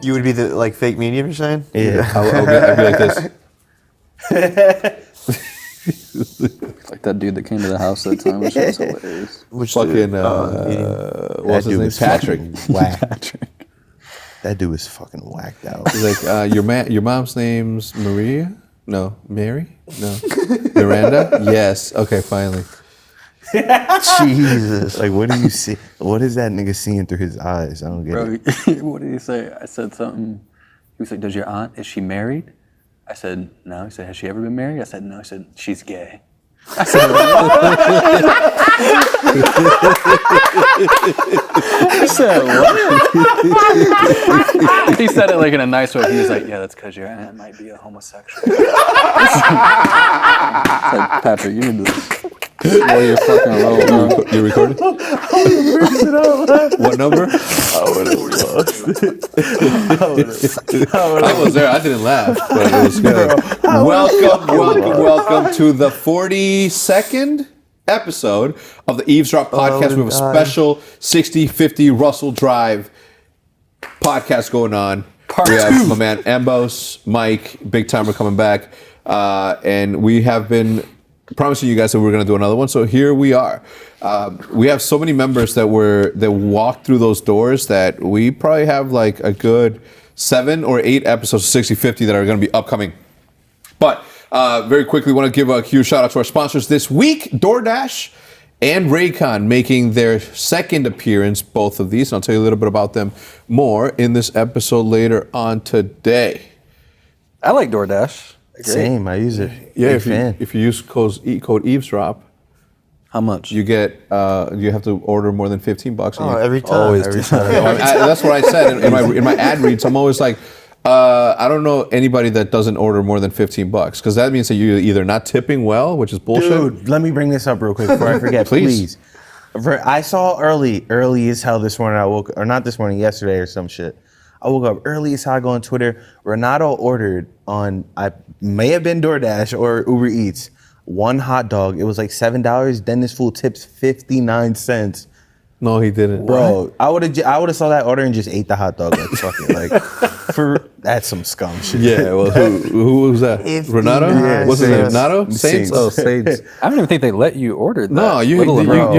You would be the like fake medium, you're saying? Yeah. I'd be like this. Like that dude that came to the house that time, which was hilarious. Which Fucking, dude? what was his name? Patrick. Patrick. That dude was fucking whacked out. He's like, your mom's name's Maria? No. Mary? No. Miranda? Yes. Okay, finally. Jesus. Like, what do you see? What is that nigga seeing through his eyes? I don't get it. What did he say? I said something. He was like, does your aunt, is she married? I said, no. He said, has she ever been married? I said, no. He said, she's gay. I said, he said, what? He said it like in a nice way. He was like, yeah, that's because your aunt might be a homosexual. It's like, Patrick, you need to... Well, you're fucking rolling. You recording? What number? I would have lost it. I was there. I didn't laugh, but it was good. Welcome to the 42nd episode of the Eavesdrop podcast. We have a special 60-50 Russel Drive podcast going on. We have my man Embos, Mike, Big Timer coming back, and we have been promising you guys that we're going to do another one, so here we are. We have so many members that walked through those doors that we probably have like a good 7 or 8 episodes of 60-50 that are going to be upcoming. But very quickly, want to give a huge shout out to our sponsors this week, DoorDash and Raycon, making their second appearance, both of these. And I'll tell you a little bit about them more in this episode later on today. I like DoorDash. Same, I use it. Yeah, Big if you use code Eavesdrop, how much? you get you have to order more than $15. Oh, every time. Always every do. time. That's what I said in my ad reads. I'm always like, I don't know anybody that doesn't order more than $15 because that means that you're either not tipping well, which is bullshit. Dude, let me bring this up real quick before I forget, Please. I saw early as hell this morning. I woke, or not this morning, yesterday or some shit. I woke up early as hell. I go on Twitter. Renato ordered on, I may have been DoorDash or Uber Eats, 1 hot dog. It was like $7. Then this fool tips 59 cents. No, he didn't. Bro, I would have saw that order and just ate the hot dog. Like, fuck it. Like, that's some scum shit. Yeah, well, who was that? Renato? Yeah, What's his name? Saints. Renato? Saints? Saints. Oh, Saints. I don't even think they let you order that. No, you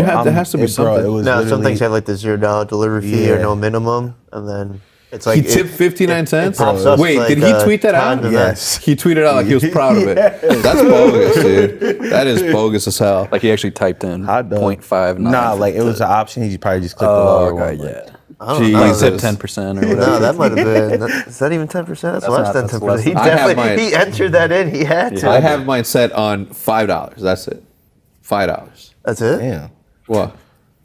have, there has to be something. It was No, some literally- things have like the $0 delivery fee or Yeah. no minimum, and then it's like He tipped 59 cents? pops up Wait, like, did he tweet that out? timed event. Yes. He tweeted out like he was proud of it. That's bogus, dude. That is bogus as hell. Like he actually typed in Hot dog. 0.59. Nah, like it was an option. He probably just clicked the Oh, lower okay, one. yeah. I don't know. Like tip Jesus. 10% or whatever. No, that might have been. Is that even 10%? That's less not- than that's 10%. less He than- I have definitely mine. he entered that in. He had to. I have mine set on $5. That's it. $5. That's it. Damn. What?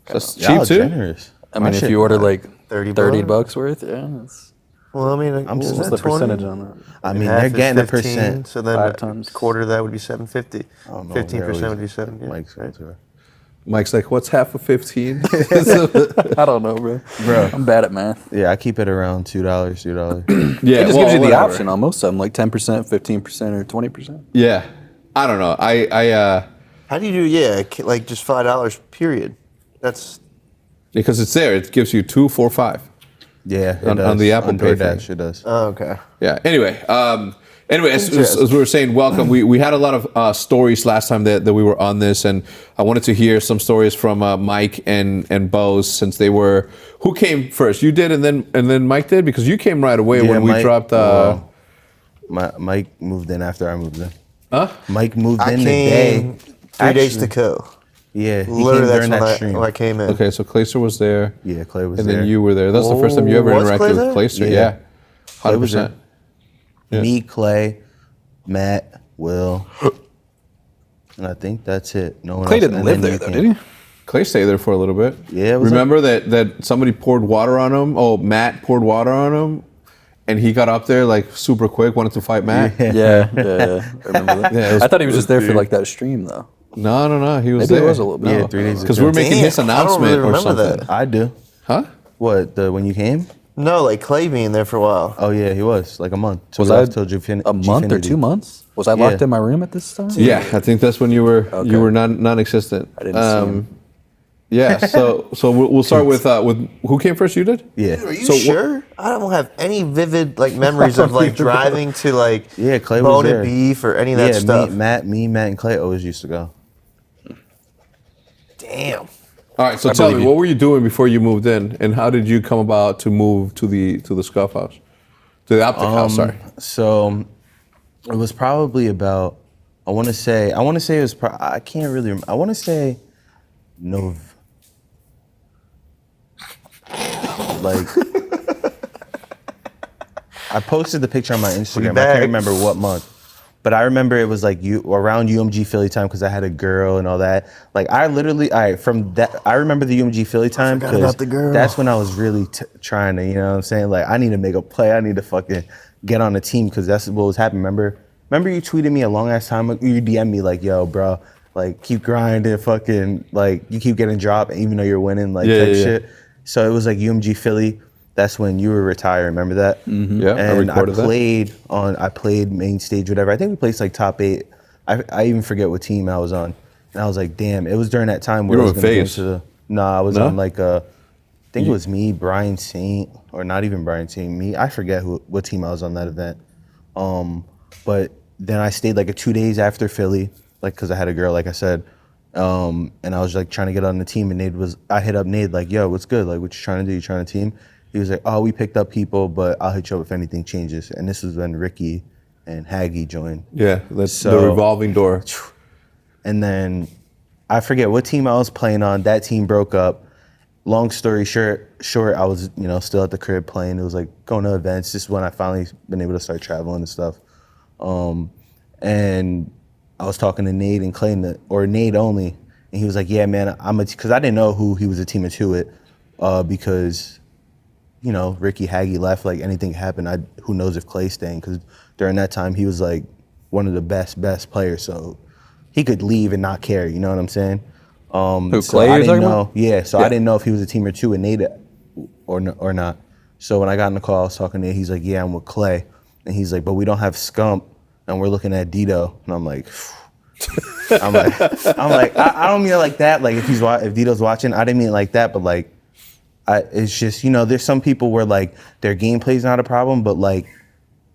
That's Y'all cheap too? generous. I mean, My if shit- you order like 30 $30 worth, yeah. That's, Well, I mean, I'm is what's that what's the 20? percentage on that? I mean, Half they're is getting a 15, percent. So then 5 a times. quarter of that would be $7.50. I don't know, 15% would be 7. Yeah, Mike's right? Mike's like, what's half of 15? I don't know, bro. I'm bad at math. Yeah, I keep it around $2. Yeah, It just gives you the whatever. option on most of them, like 10%, 15%, or 20%. Yeah. I don't know. How do you do? Yeah, like just $5. Period. That's Because it's there. It gives you 2, 4, 5. Yeah, it On does. the Apple on Pay DoorDash, thing. it does. okay. Yeah. Anyway, as we were saying, welcome. We had a lot of stories last time that we were on this, and I wanted to hear some stories from Mike and Boze since they were. Who came first? You did, and then Mike did, because you came right away when we Mike- dropped. Mike moved in after I moved in. Huh? Mike moved I in came the day. 3 days to Actually, go. Yeah, he Literally, came that's during when that stream. when I came in. Okay, so Clayster was there. Yeah, Clay was And there. then you were there. That's the first time you ever Was interacted Clay with there? Clayster. Yeah. Yeah. Clay was 100%. Yeah. Me, Clay, Matt, Will, and I think that's it. No one Clay else. didn't And live then there, you though, came. did he? Clay stayed there for a little bit. Yeah, it was Remember that somebody poured water on him? Oh, Matt poured water on him, and he got up there like super quick, wanted to fight Matt. Yeah. I remember that. Yeah, it was- I thought he was just there for like that stream, though. No, he was Maybe it there. was a little bit. Yeah, 3 days Because ago. we were making his Damn, I don't announcement really or remember something. that. I do. Huh? What, when you came? No, like Clay being there for a while. Oh yeah, he was like a month. So Was we I left till a month or 2 months? Was I locked Yeah. in my room at this time? Yeah, I think that's when you were Okay. non-existent. I didn't see him. Yeah. So we'll start with who came first? You did. Yeah. Are you So sure? I don't have any vivid like memories of like driving to like Yeah, Clay was Bone there. and Beef or any of that Yeah, stuff. Matt, and Clay always used to go. Damn. All right. So tell me, what were you doing before you moved in, and how did you come about to move to the Scuff house, to the Optic house? Sorry. So it was probably about. I want to say it was. I can't really remember. I want to say like I posted the picture on my Instagram. I can't remember what month, but I remember it was like around UMG Philly time because I had a girl and all that. Like I literally, I remember the UMG Philly time because that's when I was really trying to, you know what I'm saying? Like I need to make a play. I need to fucking get on the team because that's what was happening. Remember you tweeted me a long ass time ago. You DM'd me like, yo, bro, like keep grinding, fucking like you keep getting dropped even though you're winning, like type shit. So it was like UMG Philly. That's when you were retired. Remember that? Mm-hmm. Yeah, and I played main stage, whatever. I think we placed like top 8. I even forget what team I was on. And I was like, damn. It was during that time where I was going to go into the. I was on like I think it was me, Brian Saint, or not even Brian Saint. Me, I forget what team I was on that event. But then I stayed like 2 days after Philly, like because I had a girl, like I said. And I was like trying to get on the team, and I hit up Nade like, yo, what's good? Like, what you trying to do? You trying to team? He was like, oh, we picked up people, but I'll hit you up if anything changes. And this was when Ricky and Haggy joined. Yeah, that's the revolving door. And then I forget what team I was playing on. That team broke up. Long story short, I was still at the crib playing. It was like going to events. This is when I finally been able to start traveling and stuff. And I was talking to Nade and Clay, or Nade only, and he was like, yeah, man, because I didn't know who he was a team to it, because Ricky Haggy left, like anything happened, who knows if Clay's staying, because during that time he was like one of the best players, so he could leave and not care, you know what I'm saying? Who, so Clay I you're didn't talking know, about? yeah, so I didn't know if he was a team or two with Nade or not. So when I got in the call, I was talking to him, he's like, yeah, I'm with Clay, and he's like, but we don't have Scump, and we're looking at Dedo, and I'm like, I don't mean it like that, like if Dedo's watching, I didn't mean it like that, but like, it's just, there's some people where like their gameplay's not a problem, but like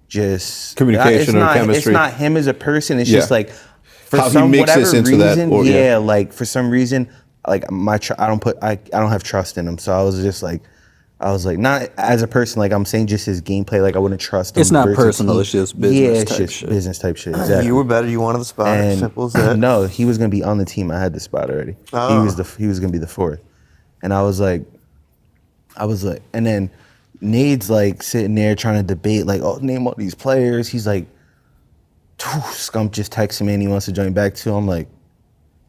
just communication or chemistry. It's not him as a person. It's just like for how some he mixes whatever into reason, that. Like for some reason, like I don't have trust in him. So I was just like, not as a person, like I'm saying, just his gameplay. Like I wouldn't trust him. It's not versus personal. It's just business. Yeah, it's type just shit. business type shit. Exactly. You were better. You wanted the spot. And Simple as that. no, he was gonna be on the team. I had the spot already. Oh. He was gonna be the 4th, and I was like, and then Nade's like sitting there trying to debate, like, oh, name all these players. He's like, Scump just texted me and he wants to join back too. I'm like,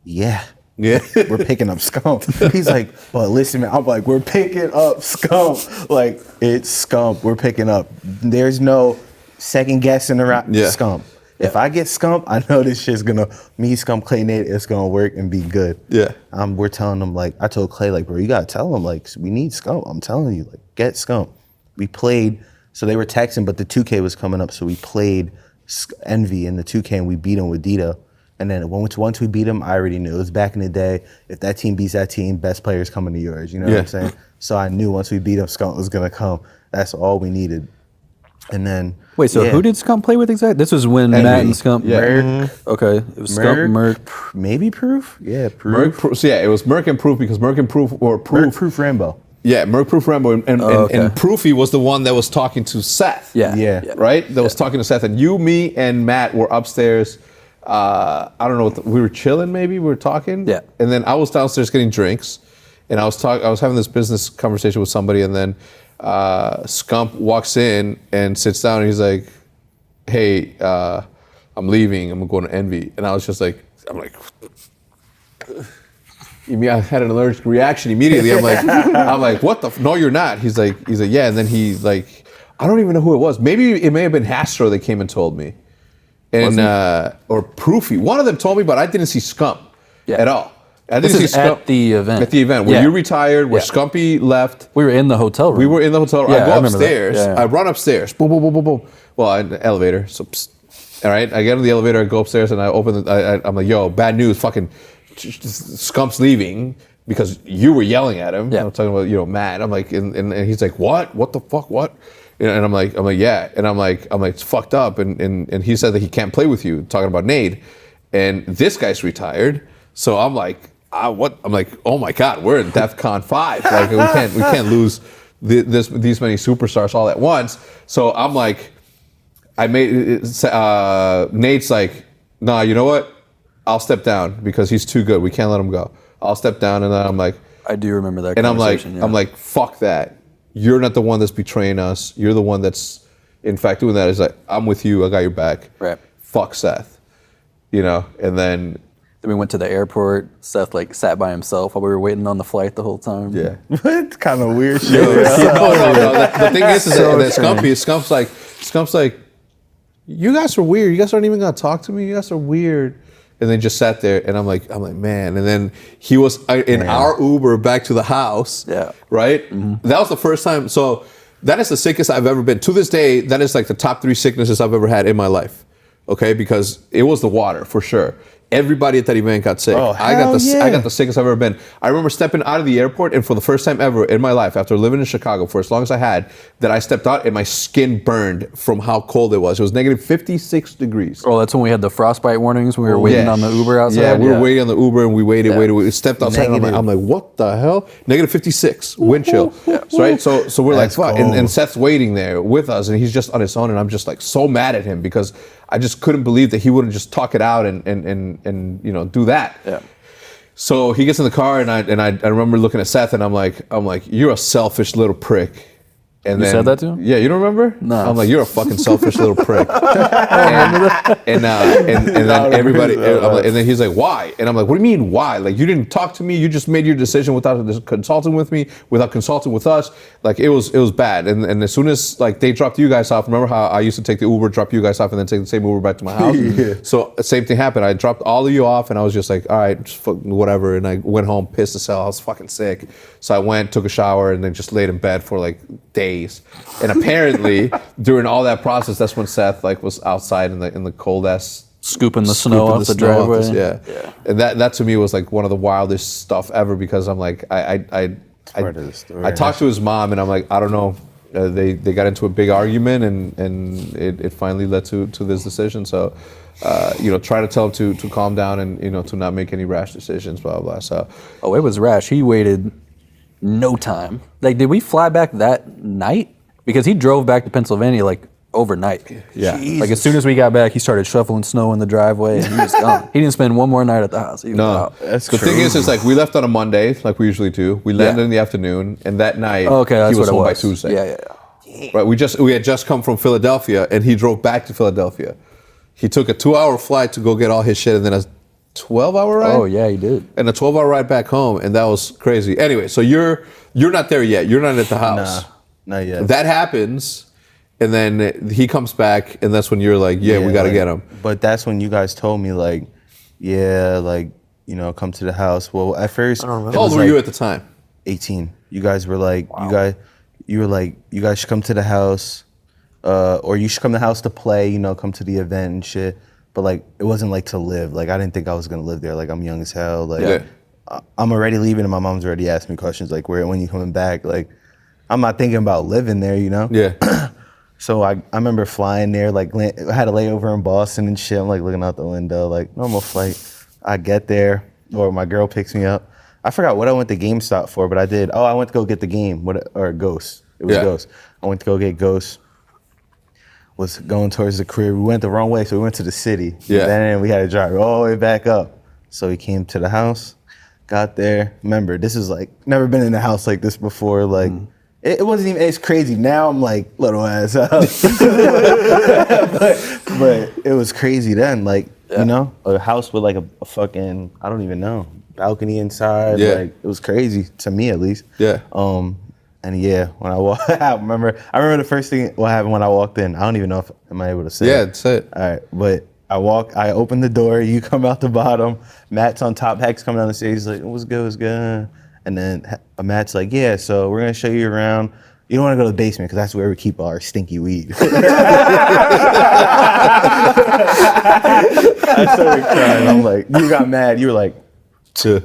yeah, we're picking up Scump. He's like, but listen, man. I'm like, we're picking up Scump. Like, it's Scump. We're picking up. There's no second guessing around Scump. If I get Scump, I know this shit's gonna, Scump, Clay, Nade, it's gonna work and be good. Yeah. We're telling them, like, I told Clay, like, bro, you gotta tell them, like, we need Scump. I'm telling you, like, get Scump. We played, so they were texting, but the 2K was coming up, so we played Envy in the 2K and we beat him with Dedo. And then once we beat him, I already knew. It was back in the day, if that team beats that team, best players coming to yours, you know what I'm saying? So I knew once we beat him, Scump was gonna come. That's all we needed. And then wait, so who did Scump play with exactly? This was when Matt and Scump. Yeah. Merc. Okay, it was Scump, Merc. Maybe Proof? Yeah, Proof. Merc, so yeah, it was Merc and Proof, because Merc and Proof or Proof. Merc, Proof, Rambo. Yeah, Merc, Proof, Rambo, and Proofy was the one that was talking to Seth. Yeah. Right? That was talking to Seth, and you, me, and Matt were upstairs. I don't know. We were chilling. Maybe we were talking. Yeah. And then I was downstairs getting drinks, and I was having this business conversation with somebody, and then Scump walks in and sits down, and he's like, "Hey, I'm leaving. I'm going to Envy." And I was just like, I had an allergic reaction immediately. I'm like, what the? No, you're not. He's like, yeah. And then he's like, I don't even know who it was. Maybe it may have been Hastro that came and told me, and or Proofy. One of them told me, but I didn't see Scump at all. I didn't see Scump at the event. At the event where you retired, where Scumpy left. We were in the hotel room. We were in the hotel room. Yeah, I go I remember upstairs. that. Yeah. I run upstairs. Boom, boom, boom, boom, boom. Well, in the elevator. So, all right. I get in the elevator. I go upstairs and I open. I'm like, yo, bad news. Fucking Scump's leaving. because you were yelling at him. Yeah. I'm talking about, Matt. I'm like, and he's like, what? What the fuck? What? And I'm like, yeah. And I'm like, it's fucked up. And he said that he can't play with you, talking about Nade. And this guy's retired. So I'm like, what? I'm like, oh my God, we're in DEFCON 5. Like we can't lose these many superstars all at once. So I'm like, Nate's like, nah, you know what? I'll step down because he's too good. We can't let him go. I'll step down, and then I'm like, I do remember that. And I'm conversation, like, fuck that. You're not the one that's betraying us. You're the one that's, in fact, doing that. Is like, I'm with you. I got your back. Right. Fuck Seth. And then we went to the airport. Seth sat by himself while we were waiting on the flight the whole time. yeah. What kind of weird shit? No. The thing is that Scump's like, you guys are weird. You guys aren't even gonna talk to me. You guys are weird. And then just sat there, and I'm like, man. And then he was in our Uber back to the house. Yeah. Right. Mm-hmm. That was the first time. So that is the sickest I've ever been. To this day, that is like the top 3 sicknesses I've ever had in my life. Okay, because it was the water for sure. Everybody at that event got sick. Oh, I got yeah. the sickest I've ever been. I remember stepping out of the airport, and for the first time ever in my life, after living in Chicago for as long as I had, that I stepped out and my skin burned from how cold it was. It was negative 56 degrees. Oh, that's when we had the frostbite warnings when we were waiting on the Uber outside. Yeah, we were waiting on the Uber, and we waited. We stepped outside. And I'm like, what the hell? Negative 56 wind chill. Right. So we're That's like, fuck. cold. And Seth's waiting there with us, and he's just on his own, and I'm just like so mad at him because I just couldn't believe that he wouldn't just talk it out and do that. Yeah. So he gets in the car, and I remember looking at Seth, and I'm like, you're a selfish little prick. And You said that to him? Yeah, you don't remember? No. I'm like, you're a fucking selfish little prick. and then everybody, and then he's like, why? And I'm like, what do you mean why? Like, you didn't talk to me. You just made your decision without consulting with me, without consulting with us. Like, it was bad. And as soon as they dropped you guys off, remember how I used to take the Uber, drop you guys off, and then take the same Uber back to my house? Yeah. So same thing happened. I dropped all of you off, and I was just like, all right, just whatever. And I went home pissed as hell. I was fucking sick. So I went, took a shower, and then just laid in bed for days. And apparently, during all that process, that's when Seth was outside in the cold ass Scooping the snow off the driveway. Yeah. And that to me was one of the wildest stuff ever because I'm like I part of the story. I talked to his mom and I'm like, I don't know. They got into a big argument and it finally led to this decision. So try to tell him to calm down and to not make any rash decisions, blah blah blah. So it was rash. He waited no time. Did we fly back that night? Because he drove back to Pennsylvania overnight. Yeah. As soon as we got back, he started shoveling snow in the driveway and he was gone. He didn't spend one more night at the house. He was out. That's the thing is we left on a Monday like we usually do. We landed in the afternoon and that night that's he was what it home by was. Tuesday. Yeah. Right. We had just come from Philadelphia and he drove back to Philadelphia. He took a 2-hour flight to go get all his shit and then a 12-hour ride. Oh yeah, he did. And a 12-hour ride back home, and that was crazy. Anyway, so you're not there yet. You're not at the house. Nah, not yet. That happens, and then he comes back, and that's when you're like, we got to get him. But that's when you guys told me come to the house. Well, at first, I don't remember. How old were you at the time? 18. You guys were like, you were like, you guys should come to the house, or you should come to the house to play. Come to the event and shit. But it wasn't to live. I didn't think I was gonna live there. I'm young as hell. I'm already leaving, and my mom's already asking me questions when you coming back? I'm not thinking about living there, Yeah. So I remember flying there. I had a layover in Boston and shit. I'm looking out the window, normal flight. I get there, or my girl picks me up. I forgot what I went to GameStop for, but I did. Oh, I went to go get the game, or Ghost. It was Ghost. I went to go get Ghost. Was going towards the crib. We went the wrong way, so we went to the city. Yeah. Then we had to drive all the way back up. So we came to the house, got there. Remember, this is never been in a house like this before. It wasn't even, it's crazy. Now I'm little ass house. but it was crazy then. A house with a fucking, I don't even know, balcony inside. Yeah. It was crazy, to me at least. Yeah. And when I walked, I remember the first thing what happened when I walked in. I don't even know if am I able to say it. Yeah, that's it. All right, but I open the door, you come out the bottom, Matt's on top, Hecz coming down the stairs, he's like, what's good? And then Matt's like, yeah, so we're gonna show you around. You don't wanna go to the basement because that's where we keep our stinky weed. I started crying. I'm like, you got mad, you were like, Yeah.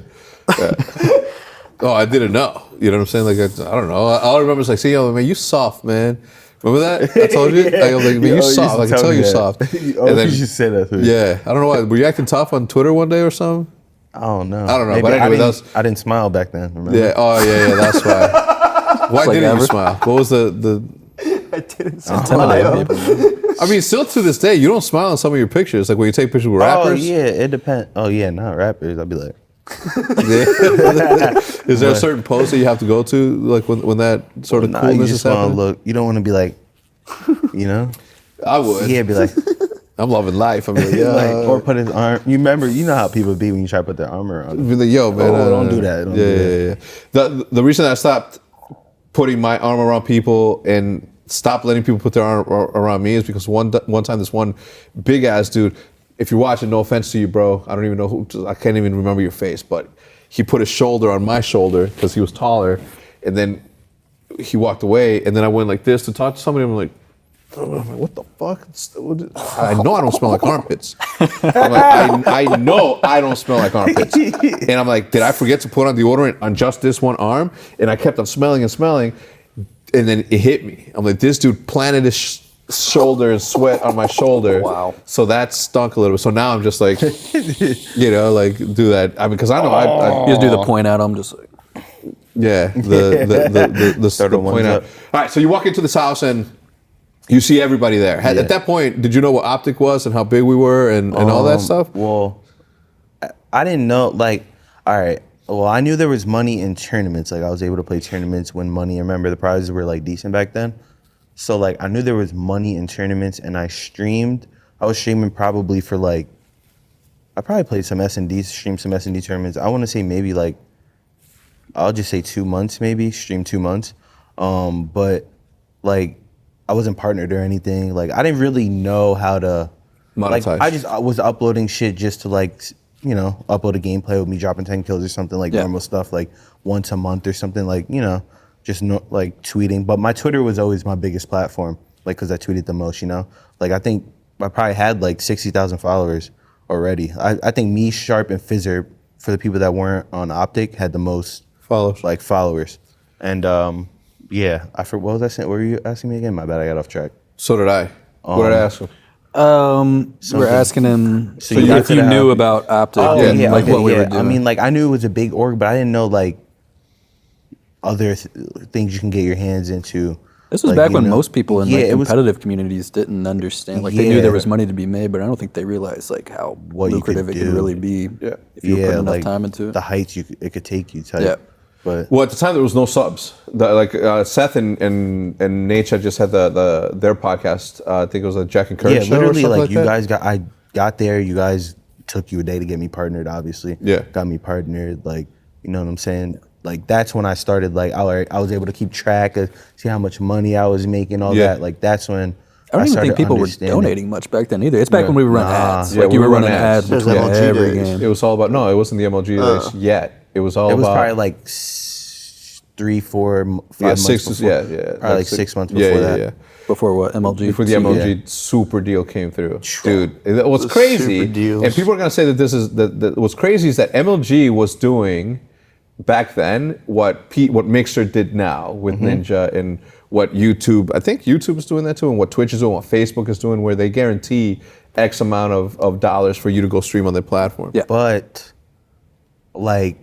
Oh, I didn't know. You know what I'm saying? Like, I don't know. All I remember is like, saying, "Yo, man, you soft, man." Remember that? I told you. Like, I was like, "Man, you soft." I can tell you soft. Oh, you just said that. Yeah, I don't know why. Were you acting tough on Twitter one day or something? I don't know. I don't know. Maybe But anyway, I didn't smile back then. Remember? Yeah. Oh, yeah. That's why. Why like didn't you ever. smile? What was the? I didn't Intimidating people. I mean, still to this day, you don't smile in some of your pictures. Like when you take pictures with Oh rappers. yeah, it depends. Oh yeah, not rappers. I'd be like, Is there a certain pose that you have to go to, like when that sort of nah, you coolness just is want to happening? look. You don't want to be like, you know. I would. Yeah, be like, I'm loving life. I'm like, yeah. like, or put his arm. You know how people be when you try to put their arm around. Be like, yo, man. Oh, don't do that. Don't do that. Yeah. The reason I stopped putting my arm around people and stopped letting people put their arm around me is because one time this one big ass dude, if you're watching, no offense to you, bro. I don't even know who. I can't even remember your face, but he put his shoulder on my shoulder because he was taller, and then he walked away, and then I went like this to talk to somebody. I'm like, what the fuck? I know I don't smell like armpits. I'm like, I know I don't smell like armpits. And I'm like, did I forget to put on deodorant on just this one arm? And I kept on smelling and smelling, and then it hit me. I'm like, this dude planted his shoulder and sweat on my shoulder. Wow. So that stunk a little bit. So now I'm just like, you know, like do that. I mean, because I know I You just do the point out. I'm just like, yeah, the point out. All right, so you walk into this house and you see everybody there. At that point, did you know what Optic was and how big we were and all that stuff? Well, I didn't know. Like, all right. Well, I knew there was money in tournaments. Like, I was able to play tournaments, win money. I remember the prizes were like decent back then. So like, I knew there was money in tournaments, and I streamed. I was streaming probably for like, I probably played some S&D, streamed some S&D tournaments. I want to say maybe like, I'll just say 2 months, maybe streamed 2 months. But like, I wasn't partnered or anything. Like, I didn't really know how to Monetize. Like, I was uploading shit just to like, you know, upload a gameplay with me dropping 10 kills or something, like normal stuff, like once a month or something, like, you know, just like tweeting. But my Twitter was always my biggest platform, like, because I tweeted the most, you know. Like, I think I probably had like 60,000 followers already. I think me, Sharp, and Fizzer, for the people that weren't on Optic, had the most followers. And yeah, what was I saying? What were you asking me again? My bad, I got off track. So did I. What did I ask him? we're asking him you if you knew about Optic and like what we were doing. I mean, like, I knew it was a big org, but I didn't know like other things you can get your hands into. This was like, back you when know? most people in Yeah, like it was- competitive communities didn't understand. Like they knew Yeah. there was money to be made, but I don't think they realized like how What you could lucrative it could do. really be if you put enough like time into it. the heights it could take you type. Yeah. But Well, at the time there was no subs. Seth and Nadeshot just had their podcast. I think it was a Jack and Kurt yeah, show or literally, something like, you that. guys I got there. You guys took you a day to get me partnered. Obviously, Yeah. got me partnered. Like, you know what I'm saying? Like, that's when I started. Like, I was able to keep track of see how much money I was making. All Yeah. that. Like, that's when I don't even started think people were understanding. donating much back then either. It's back when we were running ads. Yeah, Like we you were were running running ads. ads Those between MLG every days. game. It was all about it wasn't the MLG days yet. It was all It was about probably like 3, 4, 5 months 6 before. yeah. Probably like 6 months before that. Yeah. Before what? MLG? Before the MLG super deal came through, dude. What's crazy, super deals. and people are gonna say that this is that what's crazy is that MLG was doing back then what Mixer did now with Ninja, and what YouTube. I think YouTube is doing that too, and what Twitch is doing, what Facebook is doing, where they guarantee X amount of dollars for you to go stream on their platform. Yeah. But like,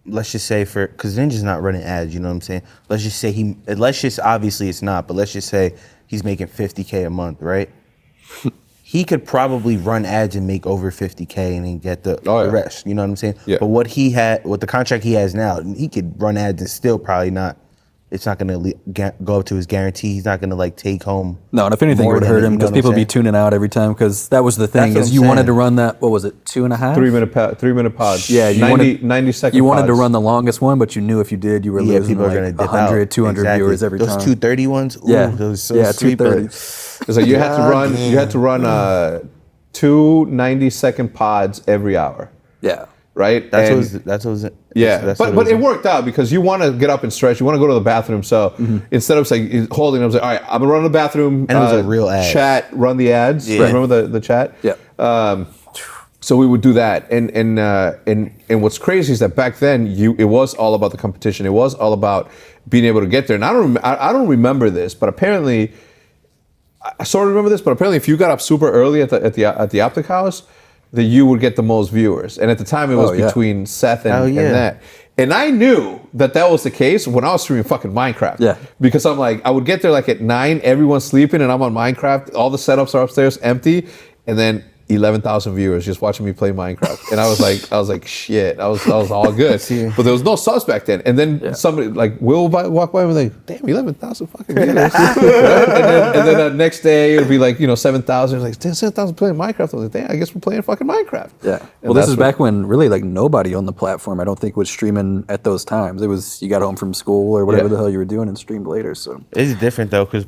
let's just say because Ninja's not running ads, you know what I'm saying? Let's just say obviously it's not, but let's just say he's making $50K a month, right? He could probably run ads and make over $50K and then get the rest, you know what I'm saying? Yeah. But what the contract he has now, he could run ads and still probably not, it's not gonna go up to his guarantee. He's not gonna like take home. No, and if anything, it more would than hurt it, him you know because what I'm people would be saying? tuning out every time because that was the thing That's is what you I'm wanted to saying. run that, what was it, 2.5? 3-minute pods. Yeah, you 90 second You wanted to pods. run the longest one, but you knew if you did, you were Yeah, losing people are like gonna dip 100, out. 200 Exactly. viewers every Those time. 230 ones, ooh, Yeah. those so Yeah, sweet, but 230. It's like you had to run 2 90-second pods every hour, Yeah. right? that's And- what was it. Yeah, That's but what it worked out because you want to get up and stretch. You want to go to the bathroom. So instead of like holding, I was like, all right, I'm gonna run to the bathroom. And it was a real ad. Chat, run the ads. Yeah. Remember the chat? Yeah. So So we would do that, and what's crazy is that back then it was all about the competition. It was all about being able to get there. And I don't remember this, but apparently, I sort of remember this. But apparently, if you got up super early at the Optic house, that you would get the most viewers. And at the time, it was between Seth and that. And I knew that was the case when I was streaming fucking Minecraft. Yeah. Because I'm like, I would get there like at 9, everyone's sleeping, and I'm on Minecraft. All the setups are upstairs, empty, and then 11,000 viewers just watching me play Minecraft. And I was like, shit. I was all good. But there was no subs back then. And then somebody like Will walk by and be like, damn, 11,000 fucking viewers. and then the next day it would be like, 7,000. Like, damn, 7,000 playing Minecraft. I was like, damn, I guess we're playing fucking Minecraft. Yeah. And Well, this is back when really like nobody on the platform, I don't think, was streaming at those times. It was you got home from school or whatever the hell you were doing and streamed later. So It's different though, because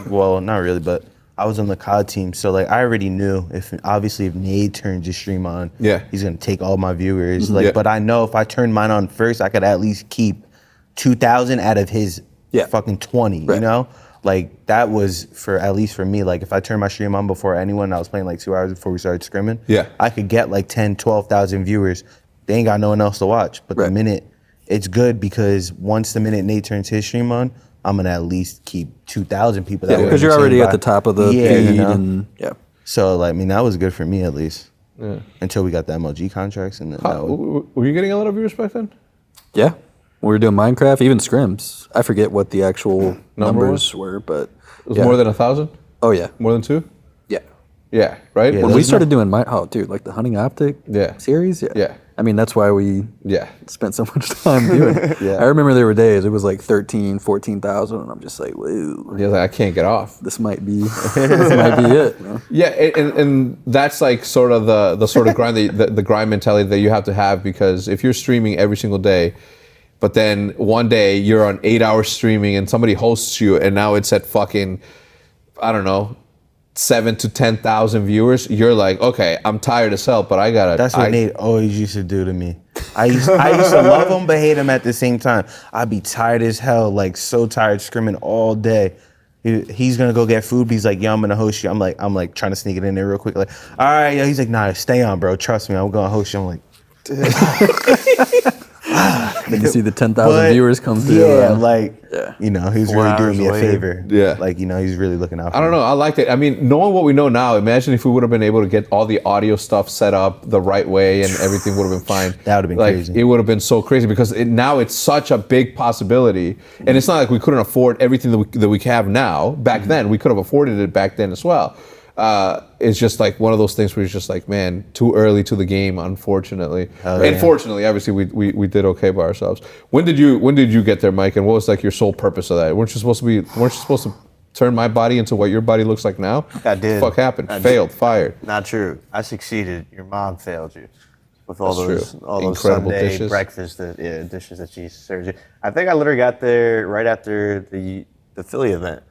well, not really, but I was on the COD team, so like I already knew if Nade turns his stream on, he's gonna take all my viewers. But I know if I turn mine on first, I could at least keep 2,000 out of his fucking 20. Right. You know, like that was at least for me. Like if I turned my stream on before anyone, I was playing like 2 hours before we started scrimming. Yeah, I could get like 10, 12,000 viewers. They ain't got no one else to watch. But the minute it's good because once the minute Nade turns his stream on, I'm gonna at least keep 2,000 people. That because you're already at the top of the feed, and So like, I mean, that was good for me at least. Yeah. Until we got the MLG contracts, and then were you getting a lot of viewers back then? Yeah, we were doing Minecraft, even scrims. I forget what the actual numbers were, but it was more than 1,000. Oh yeah, more than 2. Yeah, right. When we started doing like the hunting Optic series. Yeah. I mean, that's why we spent so much time doing it. I remember there were days it was like 13, 14,000, and I'm just like, whoa. Yeah, like, I can't get off. This might be it. You know? Yeah, and that's like sort of the sort of grind the grind mentality that you have to have, because if you're streaming every single day, but then one day you're on 8 hours streaming and somebody hosts you, and now it's at fucking, I don't know, 7 to 10,000 viewers, you're like, okay, I'm tired as hell, but I gotta. That's what Nade always used to do to me. I used to love him but hate him at the same time. I'd be tired as hell, like so tired, screaming all day. He's gonna go get food. But he's like, yo, I'm gonna host you. I'm like trying to sneak it in there real quick. Like, all right, yo. He's like, nah, stay on, bro. Trust me, I'm gonna host you. I'm like, then you see the 10,000 viewers come through. he's really doing me a favor. Yeah. Like, he's really looking out for me. I don't know. I liked it. I mean, knowing what we know now, imagine if we would have been able to get all the audio stuff set up the right way and everything would have been fine. That would have been crazy. It would have been so crazy because now it's such a big possibility. And it's not like we couldn't afford everything that we have now. Back then, we could have afforded it back then as well. It's just like one of those things where it's just like, man, too early to the game, unfortunately. And fortunately, obviously, we did okay by ourselves. When did you get there, Mike? And what was like your sole purpose of that? Weren't you supposed to turn my body into what your body looks like now? I did. What the fuck happened? Failed, fired. Not true. I succeeded. Your mom failed you with all That's those incredible Sunday dishes. breakfast dishes that she served you. I think I literally got there right after the Philly event,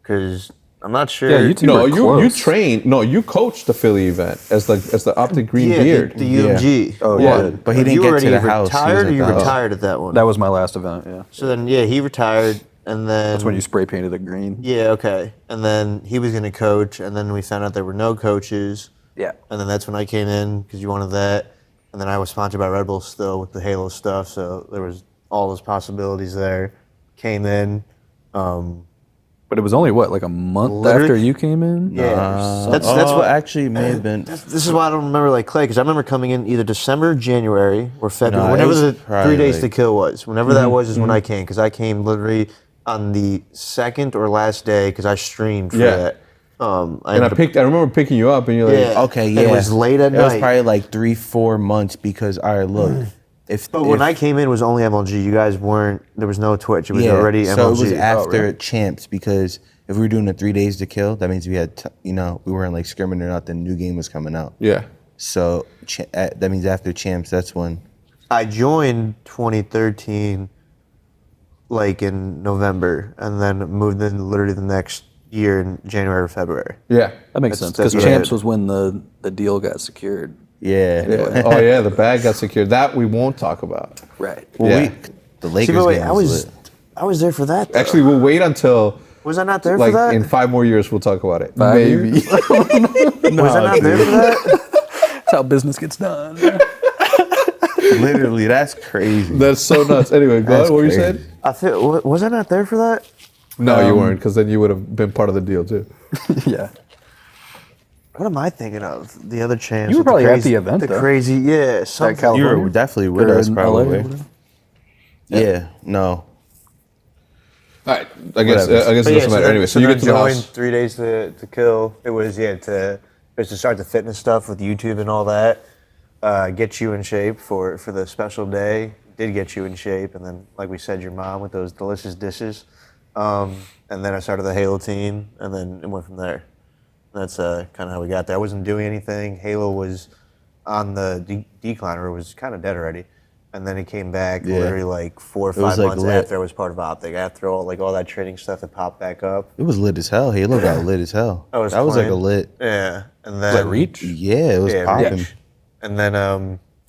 because I'm not sure. Yeah, you trained. No, you coached the Philly event as the Optic Green Beard. The UMG. Oh yeah, but he didn't get to the house. Retired, or you retired at that one? that was my last event. Yeah, So then, he retired, and then that's when you spray painted it green. Yeah, okay. And then he was going to coach, and then we found out there were no coaches. Yeah, And then that's when I came in because you wanted that. And then I was sponsored by Red Bull still with the Halo stuff, so there was all those possibilities there. Came in. but it was only like a month Literally- after you came in. Yeah. That's what actually may have been. This is why I don't remember like Clay, because I remember coming in either December, January, or February, No, it whenever was the probably 3 days like- to kill was. Whenever that was is when I came, because I came literally on the second or last day because I streamed for that. I remember picking you up, and you're like, Okay, And yeah. it was late at It was night. probably like 3-4 months because, all right, look. But when I came in, it was only MLG. You guys weren't, there was no Twitch. It was already MLG. So it was after Champs, because if we were doing the 3 days to kill, that means we had, we weren't like scrimming or nothing. New game was coming out. yeah. So that means after Champs, that's when. I joined 2013, like in November, and then moved in literally the next year in January or February. Yeah. That makes sense because that's Champs right. was when the deal got secured. Yeah. Oh yeah, the bag got secured. That we won't talk about. Right. Well, Yeah. the Lakers See, but wait, game I was lit. I was there for that. Though. Actually, we'll wait until was I not there like for that? in 5 more years we'll talk about it. 5 Maybe. was I not there for that? That's how business gets done. Literally, that's crazy. That's so nuts. Anyway, go ahead. What were you saying? I feel was I not there for that? No, you weren't, because then you would have been part of the deal too. Yeah. What am I thinking of? The other chance. You were with probably the at crazy, the event, The though. crazy, yeah. Something. Cal- You were California? definitely with Or us, in LA or probably. whatever? Yeah, no. All right, I guess Whatever. it doesn't matter. Anyway, so you get to the joined house. 3 days to kill. It was to start the fitness stuff with YouTube and all that. Get you in shape for the special day. Did get you in shape, and then like we said, your mom with those delicious dishes. And then I started the Halo team, and then it went from there. That's kind of how we got there. I wasn't doing anything. Halo was on the decline, or it was kind of dead already. And then he came back literally like 4 or 5 was, like, months lit. after I was part of Optic. After all that training stuff that popped back up. It was lit as hell. Halo got lit as hell. I was that was like a playing. lit. Yeah, and then Was that Reach? Yeah, it was popping. Reach. And then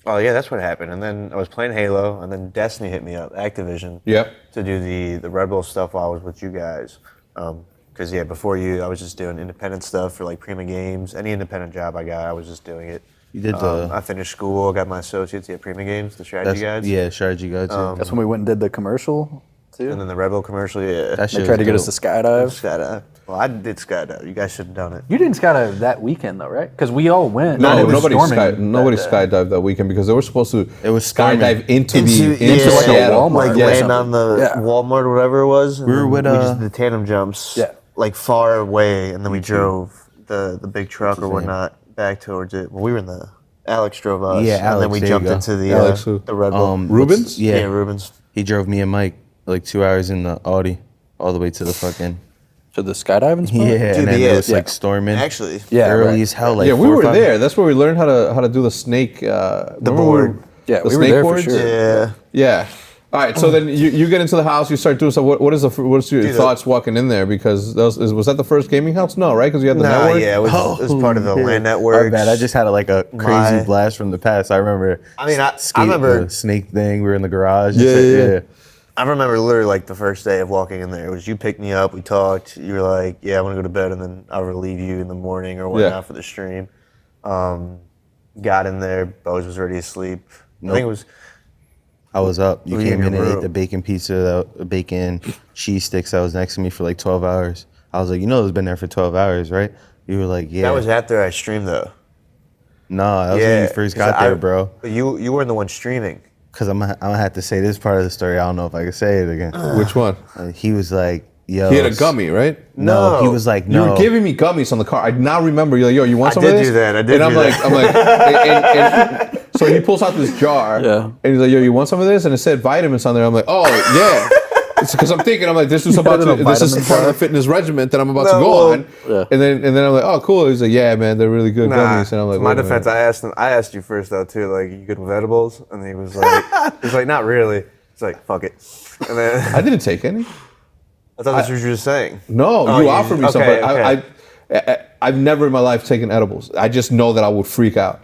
oh yeah, that's what happened. And then I was playing Halo, and then Destiny hit me up, Activision. Yep. To do the Red Bull stuff while I was with you guys. Because before you, I was just doing independent stuff for like Prima Games. Any independent job I got, I was just doing it. You did I finished school, got my associates at Prima Games, the strategy guides. Yeah, strategy guides. That's when we went and did the commercial, too. And then the Red Bull commercial, yeah. That shit They tried to was get us dope. to skydive. Skydive. Well, I did skydive. You guys should have done it. You didn't skydive that weekend, though, right? Because we all went. No, and it was nobody storming nobody that day. skydived that weekend because they were supposed to. It was storming. skydive into Into like a Seattle. Walmart Like or land something. on the Yeah. Walmart or whatever it was. And We were then with, we just did the tandem jumps. Yeah. Like far away, and then we drove the big truck or whatnot back towards it. Well, we were in the. Alex drove us. Yeah, and Alex, then we there you jumped go. into the Alex who? the Red Bull. Rubens? Yeah. Rubens. He drove me and Mike like 2 hours in the Audi all the way to the fucking. To the skydiving spot? Yeah, and then it was yeah. like storming. Actually, Yeah, early right. as hell. Like Yeah, we 4 or were 5 there. That's where we learned how to do the snake. The board. Yeah, the we were snake there for boards? sure. yeah. Yeah. All right. So then you get into the house. You start doing stuff. What's your Dude, thoughts walking in there? Because was that the first gaming house? No, right? Because you had the Nah, network. yeah, it was part of the LAN Our network. bad. I just had like a crazy My- blast from the past. I remember. I mean, I remember- the snake thing. We were in the garage. and Yeah, shit. yeah. I remember literally like the first day of walking in there. It was you picked me up, we talked. You were like, "Yeah, I want to go to bed," and then I'll relieve you in the morning or whatnot for the stream. Got in there, Boze was already asleep. I think it was. I was up. You Were you came in in your and ate room? the bacon pizza, the bacon cheese sticks that was next to me for like 12 hours. I was like, you know, it's been there for 12 hours, right? You were like, yeah. That was after I streamed though. No, that was when you first 'cause got there, bro. You weren't the one streaming. Because I'm gonna have to say this part of the story. I don't know if I can say it again. Which one? He was like, yo. He had a gummy, right? No, No. he was like, You no. were giving me gummies on the car. I now remember. You're like, yo, you want I some did of this? do that. I did And I'm do like, that. and so he pulls out this jar. Yeah. And he's like, yo, you want some of this? And it said vitamins on there. I'm like, oh yeah. Because I'm thinking, this is had about a to, this is vitamin part of the jar? fitness regimen that I'm about to No, go well, on. Yeah. And then I'm like, oh cool. He's like, yeah, man, they're really good Nah, gummies. And I'm like, to my wait a defense, minute. I asked you first though too, like, you good with edibles? And he was like, not really. He's like, fuck it. And then I didn't take any. I thought that's what you were just saying. No, Oh, you you- offered me some, okay, but okay. I've never in my life taken edibles. I just know that I would freak out.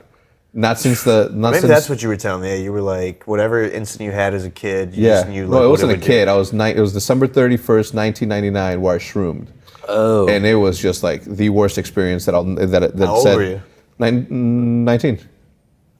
Not since Maybe that's what you were telling me. Yeah, you were like, whatever incident you had as a kid, you Yeah. just knew. Like, No, it what wasn't a would do. kid. It was December 31st, 1999, where I shroomed. Oh. And it was just like the worst experience that How old said. were you? 19.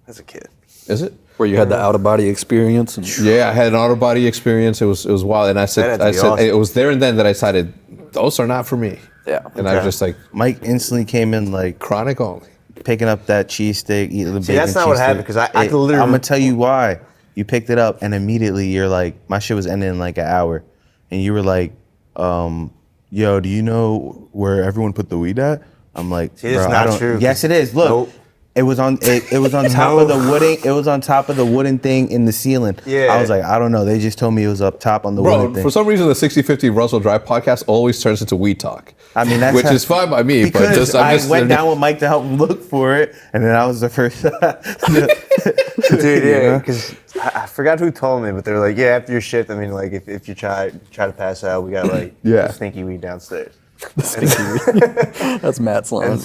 As a kid. Is it? Where you had the out of body experience. And Yeah, I had an out of body experience. It was wild, and I That said had to be awesome. it was there and then that I decided those are not for me. Yeah. And I was just like Mike instantly came in like chronic only. picking up that cheese steak, eating the See, bacon that's not what cheese happened, steak. 'cause I could literally- I'm gonna tell you why. You picked it up and immediately you're like, my shit was ending in like an hour, and you were like, yo, do you know where everyone put the weed at? I'm like, See, it's bro, not I don't. true. Yes, it is. Look. Nope. It was on. It was on top of the wooden. It was on top of the wooden thing in the ceiling. Yeah. I was like, I don't know. They just told me it was up top on the Bro, wooden thing. for some reason, the 60/50 Russell Drive podcast always turns into weed talk. I mean, that's which how- is fine by me. But because just I went down with Mike to help him look for it, and then I was the first. Dude, yeah, know? because I forgot who told me, but they were like, yeah, after your shift, I mean, like, if you try to pass out, we got, like, Yeah. stinky weed downstairs. that's Matt's line.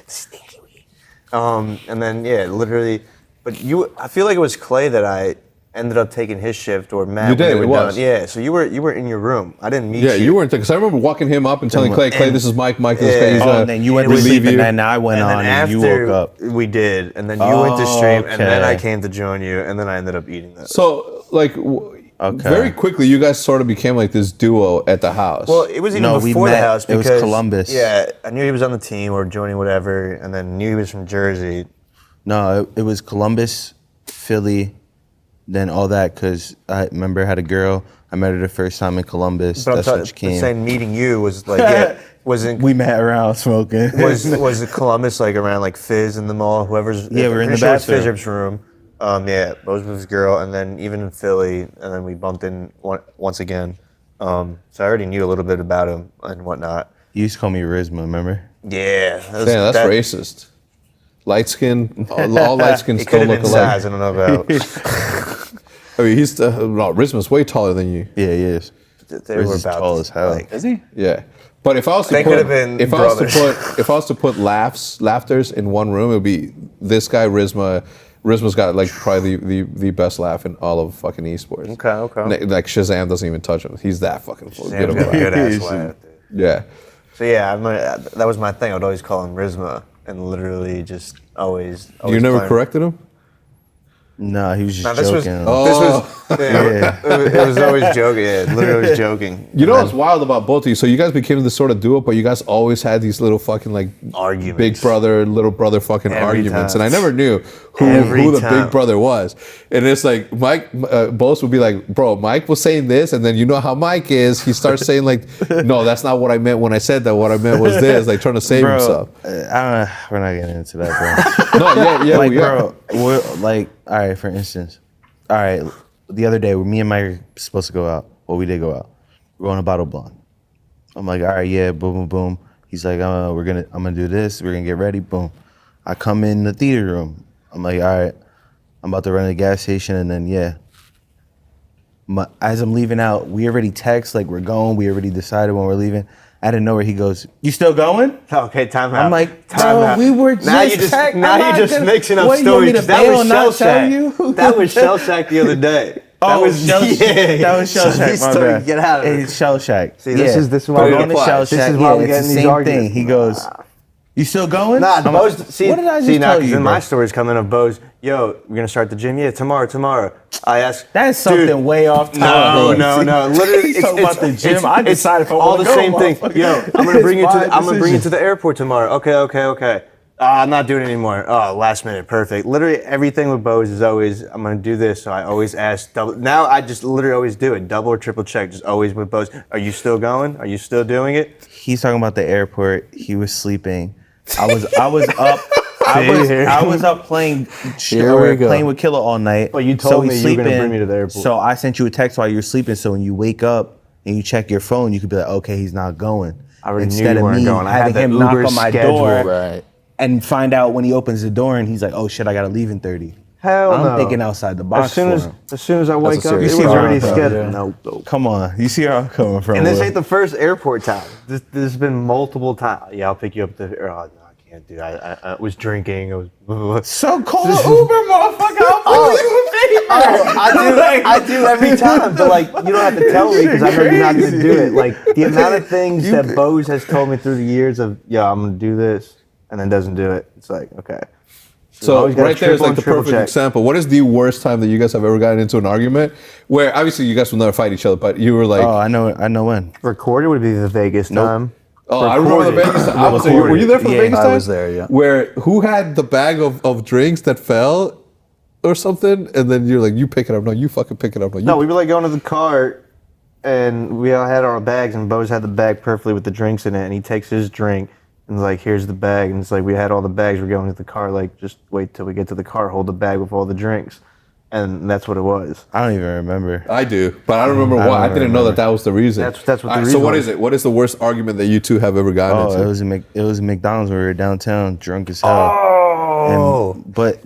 Stinky weed. And then, yeah, literally, but I feel like it was Clay that I ended up taking his shift, or Matt. You did, when they it were was. done. Yeah, so you were in your room. I didn't meet you. Yeah, you weren't because I remember walking him up and telling Clay, this is Mike, this is Clay. He's and then you went to relieve sleep, you. and then I went on, and you woke up. We did, and then you went to stream, and then I Okay. came to join you, and then I ended up eating that. So, like, very quickly, you guys sort of became like this duo at the house. Well, it was even No, we before the met. house It was because Columbus. Yeah, I knew he was on the team or joining whatever, and then knew he was from Jersey. No, it was Columbus, Philly, then all that. Because I remember I had a girl. I met her the first time in Columbus. But That's I'm when she came. saying meeting you was like, yeah, wasn't We met around smoking. was it Columbus like around like Fizz in the mall? Whoever's Yeah, we're in pretty the sure it's bathroom. Fizzer's room. Yeah, Boze with his girl, and then even in Philly, and then we bumped in once again. So I already knew a little bit about him and whatnot. You used to call me Rizma, remember? Yeah, Damn, that's racist. Light skin, all light skins It could still have look been alike. size. I don't know about. I mean, he's no, Rizma's way taller than you. Yeah, he is. They Riz were is about tall as hell. like, Is he? Yeah, but if I was to They put, could have been if I was to brothers. put, if I was to put laughters in one room, it would be this guy Rizma. Rizma's got like probably the best laugh in all of fucking esports. Okay. Like Shazam doesn't even touch him. He's that fucking full. Sam's got a good ass laugh. Dude. Yeah. So yeah, that was my thing. I would always call him Rizma, and literally just always. You never playing. corrected him? Nah, he was just No, this was joking. it was always joking. Yeah, literally was joking. You know what's wild about both of you? So you guys became this sort of duo, but you guys always had these little fucking like Arguments. big brother, little brother fucking Every arguments, time. and I never knew who Every the time. big brother was. And it's like Mike, Bose would be like, "Bro, Mike was saying this," and then you know how Mike is. He starts saying like, "No, that's not what I meant when I said that. What I meant was this," like trying to save himself. We're not getting into that, bro. No, yeah, like, we are. bro, we're like, all right, for instance, all right, the other day, me and Mike were supposed to go out. Well, we did go out. We're on a bottle blonde. I'm like, all right, yeah, boom, boom, boom. He's like, I'm gonna do this. We're gonna get ready. Boom. I come in the theater room. I'm like, all right, I'm about to run to the gas station, and then yeah. As I'm leaving out, we already text like we're going. We already decided when we're leaving. Out of nowhere, he goes, "You still going?" Okay, time out. I'm like, time bro, out. we were now you just just I'm now not you're just gonna- mixing up What, you want me stories. to That bail was and shell not tell shack. you? That was shell shack the other day. Oh, Shell yeah. That was Shell So Shack. this My story, bad. get out of it. It's Shell Shack. See, this is why But we it Going to applies. Shell This Shack. is why we Yeah, get it's in the these same arguments. thing. He goes, "You still going?" Nah, I'm Bose. like, See, what did I just see now, tell because you, then bro? my story's coming up. Bose, yo, we're gonna start the gym. Yeah, tomorrow. I asked. That's something dude, way off No, topic. no. Literally, He's talking about the gym. I it's decided if I all wanna the go, same thing. motherfucker. Yo, I'm gonna bring you It's to. my I'm gonna bring you decision. to the airport tomorrow. Okay. I'm not doing it anymore. Oh, last minute, perfect. Literally everything with Bose is always, I'm gonna do this. So I always ask double. Now I just literally always do it, double or triple check. Just always with Bose. Are you still going? Are you still doing it? He's talking about the airport. He was sleeping. I was up. I was up playing Here we go. playing with Killer all night. Well, you told so me he's you were gonna sleeping, bring me to the airport. So I sent you a text while you're sleeping. So when you wake up and you check your phone, you could be like, okay, he's not going. I already Instead knew you of weren't me going. I had having the him knock Uber on my schedule. door Right. and find out when he opens the door and he's like, oh shit, I gotta leave in 30. Hell I'm no. thinking outside the box. As soon for as him. I wake up, it serious was problem, already bro. scheduled. Yeah. Nope. Come on, you see where I'm coming from. And this Will. ain't the first airport time. This has been multiple times. Yeah, I'll pick you up. Oh, no, I can't do. I was drinking. I was. So call an Uber, motherfucker. I'll do you a favor. I do every time, but like you don't have to tell me because I know you're not gonna do it. Like the amount of things that Bose has told me through the years of, yeah, I'm gonna do this, and then doesn't do it. It's like, okay. So always gotta right there is triple like and the triple perfect check. example. What is the worst time that you guys have ever gotten into an argument where obviously you guys will never fight each other, but you were like, Oh, I know when. Recorded would be the Vegas time. oh, I remember the Vegas time. I was there. Were you there for the Yeah, Vegas I time? was there, yeah. Where who had the bag of drinks that fell or something, and then you're like, you pick it up. No, you fucking pick it up. No, you No, we were like going to the car, and we all had our bags, and Bose had the bag perfectly with the drinks in it, and he takes his drink, and like, here's the bag, and it's like we had all the bags, we're going to the car, like, just wait till we get to the car, hold the bag with all the drinks, and that's what it was. I don't even remember. I do, but I don't remember I why. I don't didn't know remember. that was the reason. That's what the All right, reason So what was. is it? What is the worst argument that you two have ever gotten Oh, into? it was McDonald's when we were downtown, drunk as hell. Oh! But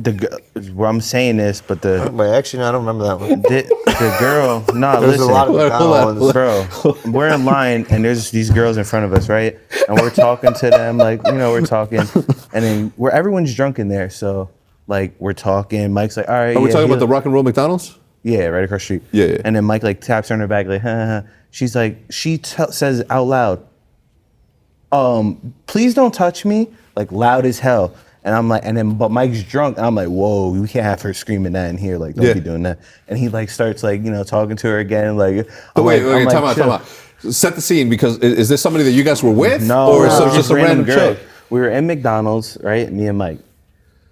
what I'm saying is, but Wait, actually, no, I don't remember that one. the girl, nah, There's listen, a lot of Hold on, McDonald's. bro, we're in line and there's these girls in front of us, right? And we're talking to them, like, we're talking, and then everyone's drunk in there, so like we're talking. Mike's like, all right, Are we yeah, talking he- about the rock and roll McDonald's? Yeah, right across the street. Yeah. And then Mike like taps her on her back like, ha, ha, ha. She's like, says out loud, please don't touch me, like loud as hell. And I'm like, but Mike's drunk. And I'm like, whoa, we can't have her screaming that in here. Like, don't be doing that. And he like starts like, talking to her again. Like, Wait, time out. Set the scene, because is this somebody that you guys were with? No, or is it just a random girl. chick? We were in McDonald's, right? Me and Mike.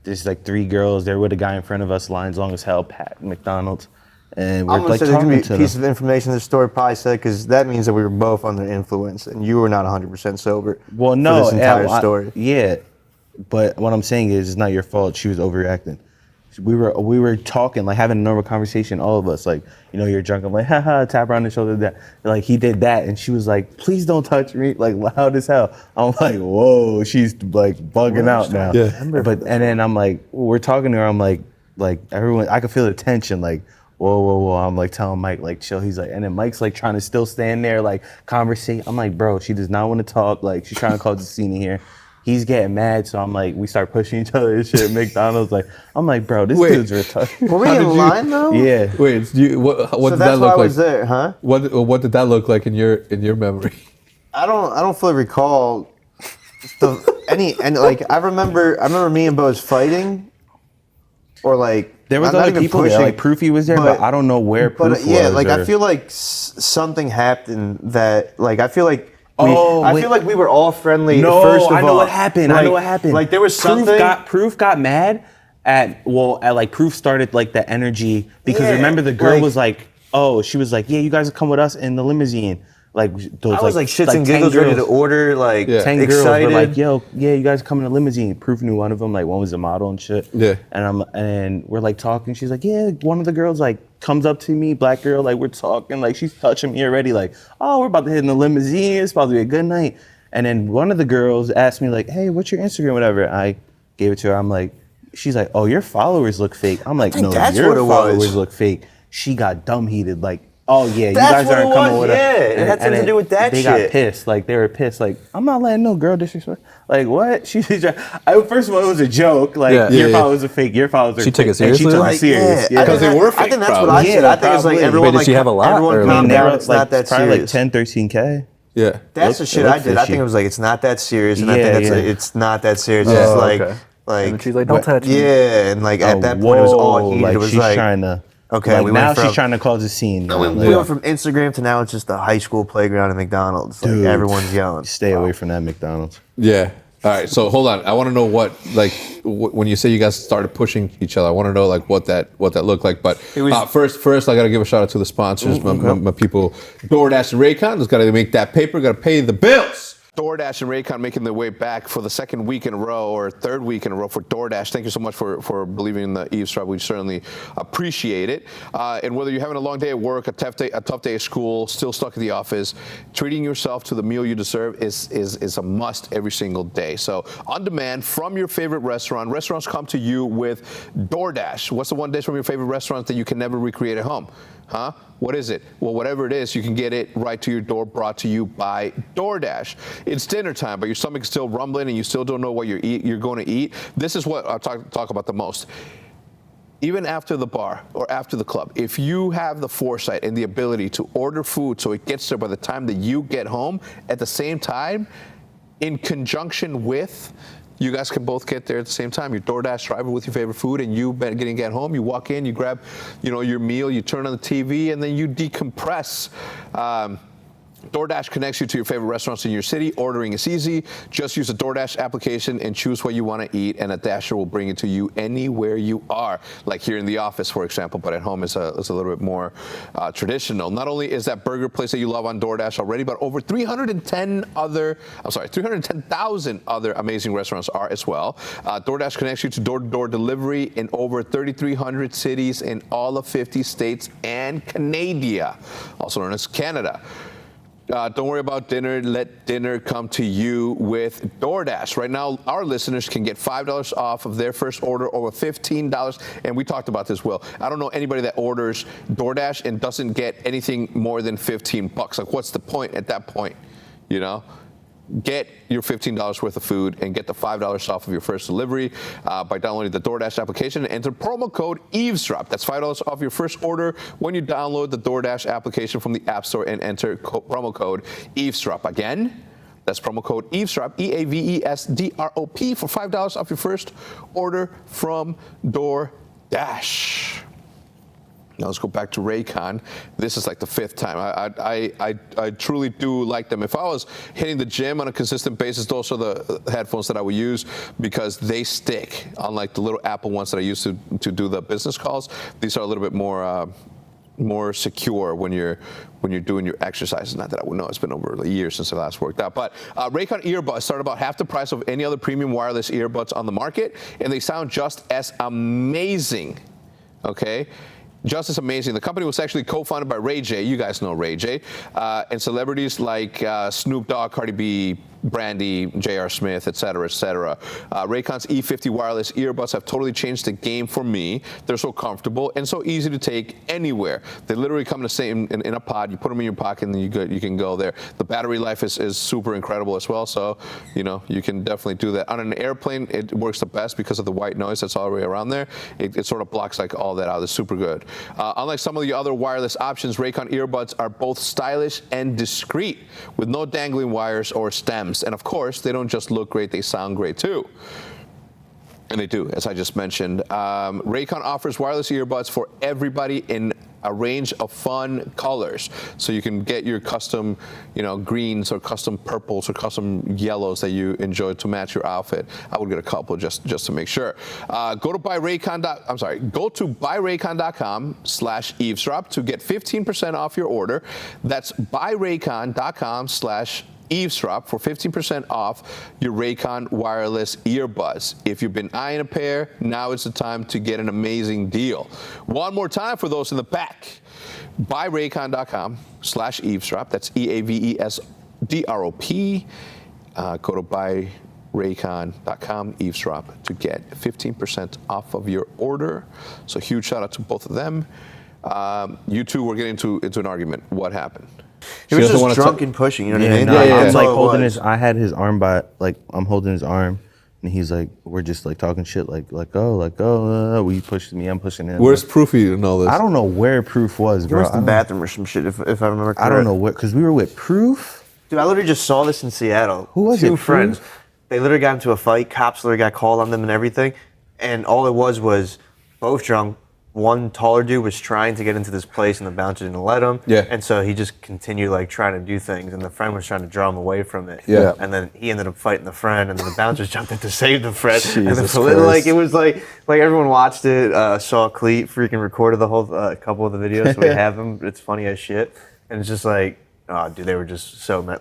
There's like 3 girls. They're with a guy in front of us, lines long as hell, packed McDonald's. And we're I'm gonna like say there's talking gonna be to a piece them. of information the story probably said, because that means that we were both under influence and you were not 100% sober. Well, no, for this entire story. Yeah, but what I'm saying is, it's not your fault. She was overreacting. We were talking, like having a normal conversation, all of us. Like, you're drunk. I'm like, haha, tap her on the shoulder. That like he did that, and she was like, please don't touch me, like loud as hell. I'm like, whoa, she's like bugging out now. Yeah. And then I'm like, we're talking to her. I'm like everyone, I could feel the tension. Like, whoa. I'm like telling Mike, like, chill. He's like, and then Mike's like trying to still stand there, like conversate. I'm like, bro, she does not want to talk. Like, she's trying to cause a scene in here. He's getting mad, so I'm like, we start pushing each other and shit at McDonald's. Like, I'm like, bro, this dude's retarded. Were we in line though? Yeah. Wait, what So did that that's why look I like? was there, huh? What did that look like in your memory? I don't fully recall I remember me and Boze fighting, or like There was not other even people there. Like Proofy was there, but I don't know where Proof was. Yeah, like or... I feel like something happened that, like, I feel like feel like we were all friendly. No, first of I know all. what happened. Like, I know what happened. Like there was something. Proof got mad at like Proof started like the energy, because Yeah, remember the girl like- was like, oh, she was like, yeah, you guys come with us in the limousine. Like those, I was like shits and 10 giggles ready to girls. order, like 10 girls excited. were like, yo, yeah, you guys come in a limousine. Proof knew one of them, like one was a model and shit. Yeah. And we're like talking. She's like, yeah, one of the girls like comes up to me, black girl, like we're talking, like she's touching me already, like, oh, we're about to hit in the limousine. It's about to be a good night. And then one of the girls asked me like, hey, what's your Instagram, whatever. I gave it to her. I'm like, she's like, oh, your followers look fake. I'm like, no, that's your what it was. followers look fake. She got dumb heated, like, oh yeah, That's you guys what aren't it coming was, with yeah. us. It had something to do with that they shit. got pissed. Like they were pissed. Like, I'm not letting no girl disrespect. Like what? First of all, it was a joke. Like your followers are fake. Your followers are She took fake. it seriously? And she took Like, it serious. yeah, Yeah. Because they were fake, I think that's probably. what I said. Yeah, I think it's like probably. everyone. Wait, did like, she have a lot, Everyone or- calm I mean, they down. were It's not that probably serious. like 10, 13K. Yeah. That's the shit I did. I think it was like, it's not that serious, and I Yeah, think yeah. it's not that serious. It's like, okay. like, And she's like, don't touch me. yeah, and like at that point it was all heated. Like It was she's like, trying to. okay, Like we now went from she's trying to cause a scene. we went from Instagram to now it's just a high school playground at McDonald's. Like Dude, everyone's yelling. Stay away from that McDonald's. Yeah. All right. So hold on. I want to know what, like, when you say you guys started pushing each other, I want to know like what that looked like. But first, I got to give a shout out to the sponsors, my people, DoorDash and Raycon. Just got to make that paper. Got to pay the bills. DoorDash and Raycon making their way back for the second week in a row, or third week in a row for DoorDash. Thank you so much for believing in the Eavesdrop. We certainly appreciate it. And whether you're having a long day at work, a tough day at school, still stuck at the office, treating yourself to the meal you deserve is a must every single day. So on demand from your favorite restaurant, restaurants come to you with DoorDash. What's the one dish from your favorite restaurant that you can never recreate at home? Huh? What is it? Well, whatever it is, you can get it right to your door, brought to you by DoorDash. It's dinner time, but your stomach's still rumbling and you still don't know what you're going to eat. This is what I talk about the most. Even after the bar or after the club, if you have the foresight and the ability to order food so it gets there by the time that you get home, at the same time, in conjunction with, you guys can both get there at the same time. Your DoorDash driver with your favorite food, and you get home. You walk in, you grab, your meal, you turn on the TV, and then you decompress. DoorDash connects you to your favorite restaurants in your city. Ordering is easy. Just use the DoorDash application and choose what you want to eat, and a Dasher will bring it to you anywhere you are. Like here in the office, for example, but at home it's a little bit more traditional. Not only is that burger place that you love on DoorDash already, but over 310,000 other amazing restaurants are as well. DoorDash connects you to door-to-door delivery in over 3,300 cities in all of 50 states and Canada, also known as Canada. Don't worry about dinner. Let dinner come to you with DoorDash. Right now, our listeners can get $5 off of their first order over $15. And we talked about this, Will. I don't know anybody that orders DoorDash and doesn't get anything more than $15. Like, what's the point at that point? get your $15 worth of food and get the $5 off of your first delivery by downloading the DoorDash application and enter promo code Eavesdrop. That's $5 off your first order when you download the DoorDash application from the App Store and enter promo code Eavesdrop. Again, that's promo code Eavesdrop, EAVESDROP, for $5 off your first order from DoorDash. Now let's go back to Raycon. This is like the 5th time. I truly do like them. If I was hitting the gym on a consistent basis, those are the headphones that I would use because they stick. Unlike the little Apple ones that I used to do the business calls, these are a little bit more secure when you're doing your exercises. Not that I would know, it's been over a year since I last worked out. But Raycon earbuds start about half the price of any other premium wireless earbuds on the market, and they sound just as amazing. Okay. Just as amazing. The company was actually co-founded by Ray J. You guys know Ray J. And celebrities like Snoop Dogg, Cardi B, Brandy, J.R. Smith, et cetera, et cetera. Raycon's E50 wireless earbuds have totally changed the game for me. They're so comfortable and so easy to take anywhere. They literally come in a pod. You put them in your pocket and then you can go there. The battery life is super incredible as well. So, you can definitely do that. On an airplane, it works the best because of the white noise that's all the way around there. It sort of blocks like all that out. It's super good. Unlike some of the other wireless options, Raycon earbuds are both stylish and discreet with no dangling wires or stems. And of course, they don't just look great, they sound great too. And they do, as I just mentioned. Raycon offers wireless earbuds for everybody in a range of fun colors. So you can get your custom, greens or custom purples or custom yellows that you enjoy to match your outfit. I would get a couple just to make sure. Go to buyraycon.com/eavesdrop to get 15% off your order. That's buyraycon.com/eavesdrop for 15% off your Raycon wireless earbuds. If you've been eyeing a pair, now is the time to get an amazing deal. One more time for those in the back. Buyraycon.com/eavesdrop. That's EAVESDROP. Go to buyraycon.com eavesdrop to get 15% off of your order. So huge shout out to both of them. You two were getting into an argument. What happened? He was just drunk and pushing, you know what I mean? No, I'm That's like all it holding was. his. I had his arm I'm holding his arm, and he's like, we're just like talking shit, like go. We pushed me, I'm pushing him. Where's Proofy in all this? I don't know where Proof was, He bro. was in the bathroom or some shit, if I remember correctly. I don't know what, because we were with Proof. Dude, I literally just saw this in Seattle. Who was Two it, friends. Proof? They literally got into a fight. Cops literally got called on them and everything. And all it was both drunk. One taller dude was trying to get into this place and the bouncer didn't let him. Yeah. And so he just continued trying to do things and the friend was trying to draw him away from it. Yeah. And then he ended up fighting the friend and then the bouncers jumped in to save the friend. And then Jesus it was like everyone watched it, saw Cleet freaking recorded the whole couple of the videos, so we have them. It's funny as shit. And it's just like, oh, dude, they were just so mad.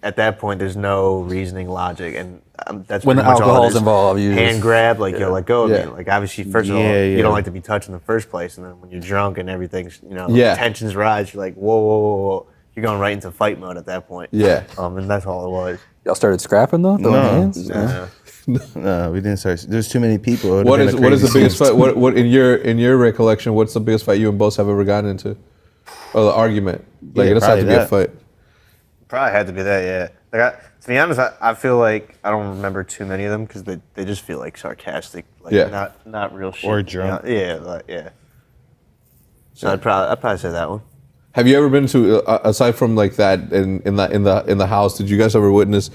At that point, there's no reasoning, logic, and that's When pretty much all it alcohol's is. involved, you hand just- grab, yo, let go of Yeah. me. Obviously, first of all, Yeah, you yeah. don't like to be touched in the first place, and then when you're drunk and everything's, Yeah. tensions rise, you're like, whoa. You're going right into fight mode at that point. Yeah. And that's all it was. Y'all started scrapping though? Throwing No. hands? No, we didn't start. There's too many people. It would've What been is a the crazy biggest scene. fight? What in your recollection? What's the biggest fight you and Boze have ever gotten into? Or the argument? It doesn't have to be a probably fight. Probably had to be that, yeah. To be honest, I feel like I don't remember too many of them because they just feel sarcastic, Yeah. not real shit. Or drunk. Yeah. So I'd probably say that one. Have you ever been to aside from that in the house? Did you guys ever witness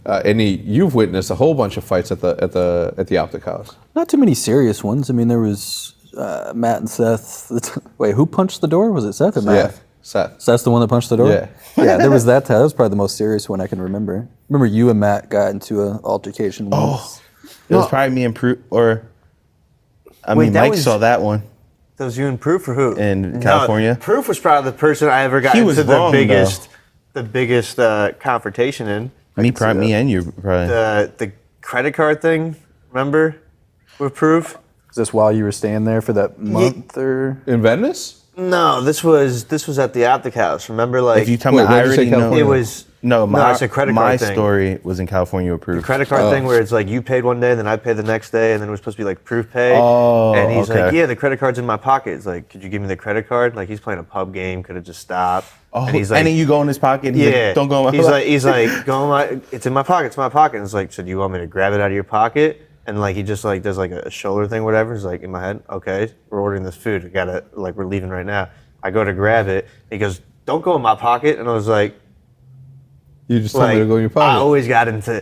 any? You've witnessed a whole bunch of fights at the Optic house. Not too many serious ones. I mean, there was Matt and Seth. Wait, who punched the door? Was it Seth or Matt? Yeah, Seth. Seth's the one that punched the door? Yeah. Yeah, there was that. That was probably the most serious one I can remember. Remember you and Matt got into an altercation once. It was probably me and Proof, Wait, that Mike was- saw that one. That was you and Proof or who? In California? Proof was probably the person I ever got He into was the wrong, biggest confrontation in. Me and you probably. The credit card thing, remember? With Proof? Is this while you were staying there for that month or? In Venice? No, this was at the Optic House. Remember, If you tell me, Wait, I where'd you say already know. California? it was No, it's a credit card my thing. story was in California approved. The credit card thing where it's like you paid one day, and then I paid the next day, and then it was supposed to be like proof pay. Oh, and he's okay. like, yeah, the credit card's in my pocket. It's like, could you give me the credit card? Like he's playing a pub game, could have just stopped. Oh, and he's like, and then you go in his pocket. And he's yeah, like, don't go in my he's like, go in my. It's in my pocket. It's in my pocket. And it's like, so do you want me to grab it out of your pocket? And like he just like does like a shoulder thing, whatever. He's like in my head, okay, we're ordering this food. We gotta like we're leaving right now. I go to grab it. He goes, don't go in my pocket. And I was like. You just told me to go in your pocket. I always got into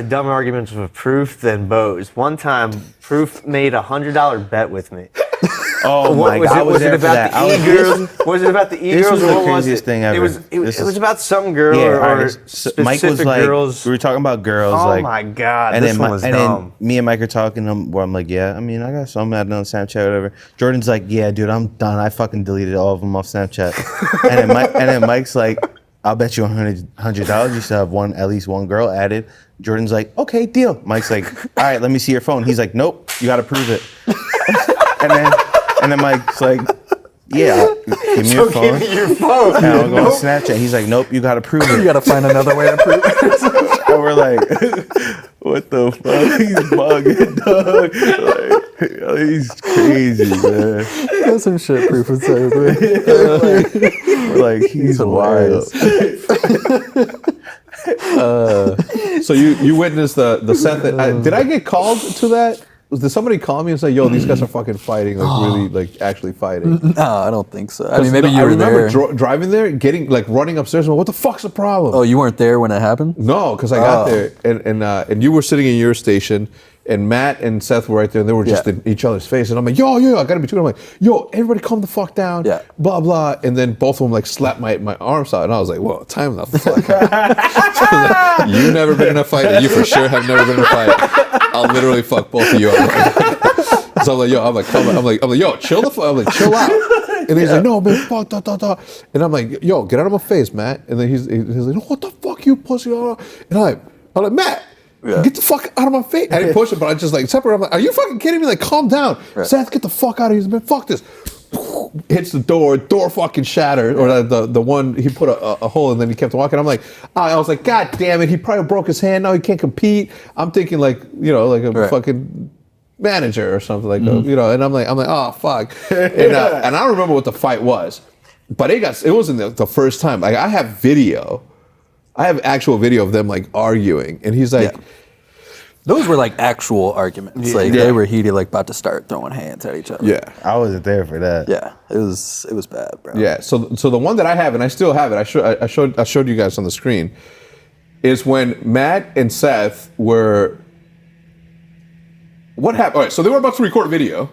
dumber arguments with Proof than Boze. One time, Proof made a $100 bet with me. Oh my God! I was there for that. Was it about the This e-girls? was or the what was craziest it? thing ever. It was about some girl or specific Mike was like, girls. we were talking about girls. Oh like, my God, and this then one was and dumb. then me and Mike are talking. Where I'm like, yeah, I mean, I got some added on Snapchat, or whatever. Jordan's like, yeah, dude, I'm done. I fucking deleted all of them off Snapchat. and then Mike's like, I'll bet you $100 you still have at least one girl added. Jordan's like, okay, deal. Mike's like, all right, let me see your phone. He's like, nope, you got to prove it. and then Mike's like, yeah, give me your phone. Give me your phone. And I'll go on Snapchat. He's like, nope, you got to prove it. You got to find another way to prove it. And we're like, what the fuck? He's bugging, dog. Like, he's crazy, man. That's some shit Proof would say. We're like, he's wild. So you witnessed the set that did I get called to that? Did somebody call me and say, "Yo, these guys are fucking fighting, like really, like actually fighting"? No, I don't think so. I mean, maybe you I were remember there. driving there, getting like running upstairs. And, what the fuck's the problem? Oh, you weren't there when it happened? No, because I got there and you were sitting in your station. And Matt and Seth were right there, and they were just in each other's face. And I'm like, yo, I gotta be between. I'm like, yo, everybody calm the fuck down. Yeah. Blah, blah. And then both of them like slapped my arms out. And I was like, whoa, time the fuck out. You've never been in a fight, and you for sure have never been in a fight. I'll literally fuck both of you up. So I'm like, yo, I'm like, yo, chill the fuck. I'm like, chill out. And he's like, no, man, fuck, da. And I'm like, yo, get out of my face, Matt. And then he's like, no, what the fuck, you pussy? And I'm like, Matt. Yeah. Get the fuck out of my face. I didn't push it, but I just like separate. I'm like, are you fucking kidding me? Like, calm down. Right. Seth, get the fuck out of here. Man, fuck this. Hits the door fucking shattered. Or the one, he put a hole and then he kept walking. I'm like, I was like, God damn it. He probably broke his hand. Now he can't compete. I'm thinking like, like a fucking manager or something like that, and I'm like, oh, fuck. And I don't remember what the fight was, but it wasn't the first time. Like, I have actual video of them like arguing, and he's like, those were like actual arguments. Like they were heated, like about to start throwing hands at each other. Yeah, I wasn't there for that. Yeah, it was bad, bro. Yeah, so the one that I have, and I still have it, I showed you guys on the screen, is when Matt and Seth were. What happened? All right, so they were about to record a video.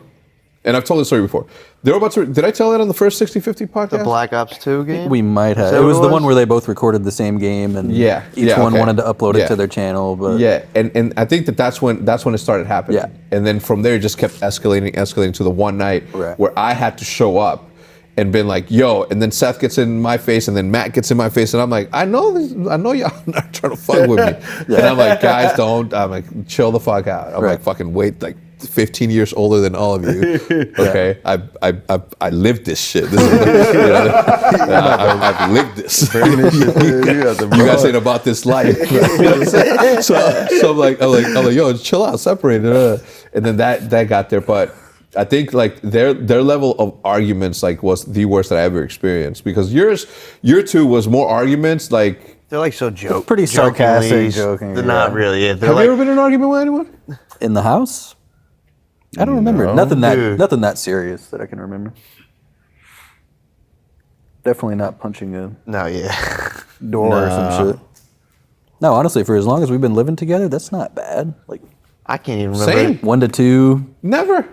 And I've told this story before. They were about to. Did I tell that on the first 60/50 podcast? The Black Ops 2 game? We might have. It was the one where they both recorded the same game, and each one wanted to upload it to their channel. But and I think that's when it started happening. Yeah. And then from there, it just kept escalating to the one night where I had to show up and been like, yo, and then Seth gets in my face, and then Matt gets in my face, and I'm like, I know y'all not trying to fuck with me. And I'm like, guys, don't. I'm like, chill the fuck out. I'm like, fucking wait, like. 15 years older than all of you. Okay, I lived this shit. This is, I've lived this. You guys ain't about this life. So I'm like, yo, chill out, separate. And then that got there, but I think like their level of arguments like was the worst that I ever experienced, because your two was more arguments like. They're like so pretty sarcastic, joking. They're not really. Have you ever been in an argument with anyone? In the house? I don't remember. Nothing that serious that I can remember. Definitely not punching a door or some shit. No, honestly, for as long as we've been living together, that's not bad. Like, I can't even remember. Same. 1 to 2. Never.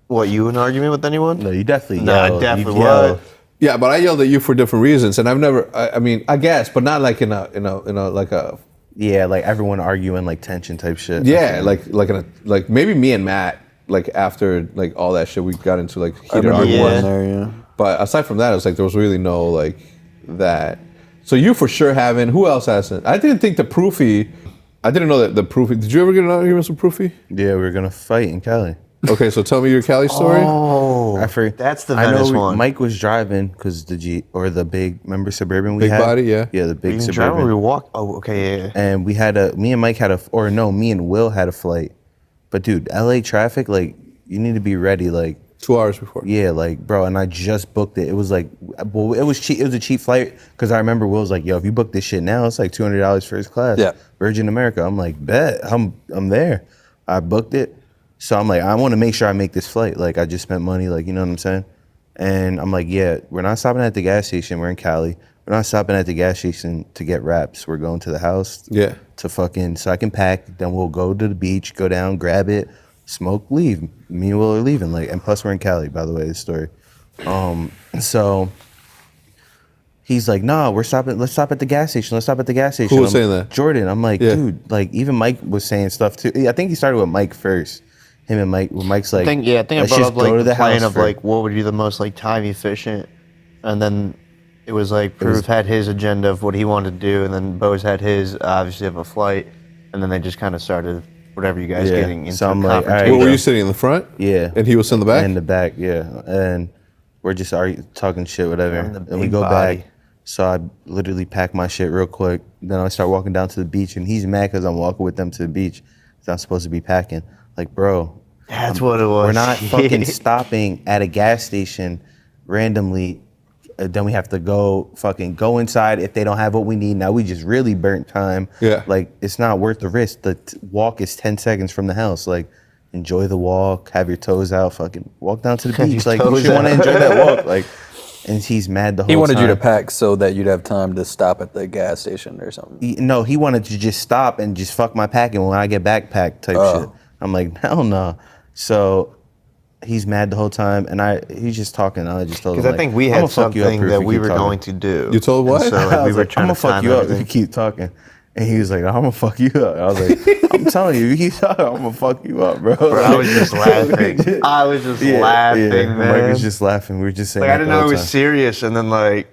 What, you in an argument with anyone? No, you definitely No, yelled. I definitely You yelled. was. Yeah, but I yelled at you for different reasons, and I've never. I mean, I guess, but not like in a like a. Yeah, like everyone arguing like tension type shit. Yeah, like maybe me and Matt. Like after like all that shit, we got into like heated arguments. But aside from that, it was like there was really no like that. So you for sure haven't. Who else hasn't? I didn't think the Proofy. I didn't know that the Proofy. Did you ever get in arguments with Proofy? Yeah, we were gonna fight in Cali. Okay, so tell me your Cali story. Oh, I forget. that's the I Venice know one. Mike was driving because the Jeep or the big, remember Suburban we Big had? body, yeah. Yeah, the big You can drive Suburban. or we walk. Oh, okay, yeah. And me and Will had a flight. But dude, LA traffic, like, you need to be ready, like, 2 hours before. yeah, like, bro, and I just booked it. It was like, well, it was cheap. It was a cheap flight because I remember Will was like, yo, if you book this shit now, it's like $200 first class. Yeah. Virgin America. I'm like, bet, I'm there. I booked it. So I'm like, I want to make sure I make this flight. Like, I just spent money, like, you know what I'm saying? And I'm like, yeah, we're not stopping at the gas station. We're in Cali. We're not stopping at the gas station to get wraps. We're going to the house. Yeah. To fucking, so I can pack. Then we'll go to the beach, go down, grab it, smoke, leave. Me and Will are leaving. Like, and plus we're in Cali, by the way, this story. So he's like, nah, let's stop at the gas station. Let's stop at the gas station. Who was saying that? Jordan. I'm like, Yeah. dude, like, even Mike was saying stuff too. I think he started with Mike first. Him and Mike, well, Mike's like, I think I let's brought just up like go to the plan house of first. like what would be the most like time efficient, and then it was like Proof had his agenda of what he wanted to do, and then Boze had his obviously of a flight, and then they just kind of started whatever you guys Yeah. getting into So I'm like, all right, Where confrontation. were you sitting in the front? Yeah. And he was in the back? In the back, yeah. And we're just talking shit, whatever. And the And we big go body. back. So I literally pack my shit real quick. Then I start walking down to the beach, and he's mad because I'm walking with them to the beach. 'Cause I'm supposed to be packing. Like, bro, That's what it was. we're not fucking stopping at a gas station randomly. Then we have to go inside if they don't have what we need. Now we just really burnt time. Yeah. Like, it's not worth the risk. The walk is 10 seconds from the house. Like, enjoy the walk, have your toes out, fucking walk down to the Have beach. your Like, you toes should want to out. enjoy that walk. Like, and he's mad the whole time. He wanted you to pack so that you'd have time to stop at the gas station or something. No, he wanted to just stop and just fuck my packing when I get back packed type shit. I'm like, hell no. So he's mad the whole time, and he's just talking. I just told him, Because I like, think we "I'ma had fuck you up something if that you we keep were talking." going to do. You told what? And so like, I we was were like, trying I'm gonna to fuck time you up if you everything. keep talking. And he was like, I'm gonna fuck you up. I was like, I'm telling you, you keep talking, I'm gonna fuck you up, bro. Bro, I was just laughing. I was just laughing, man. Mike was just laughing. We were just saying like I that didn't the know whole it was time. serious, and then like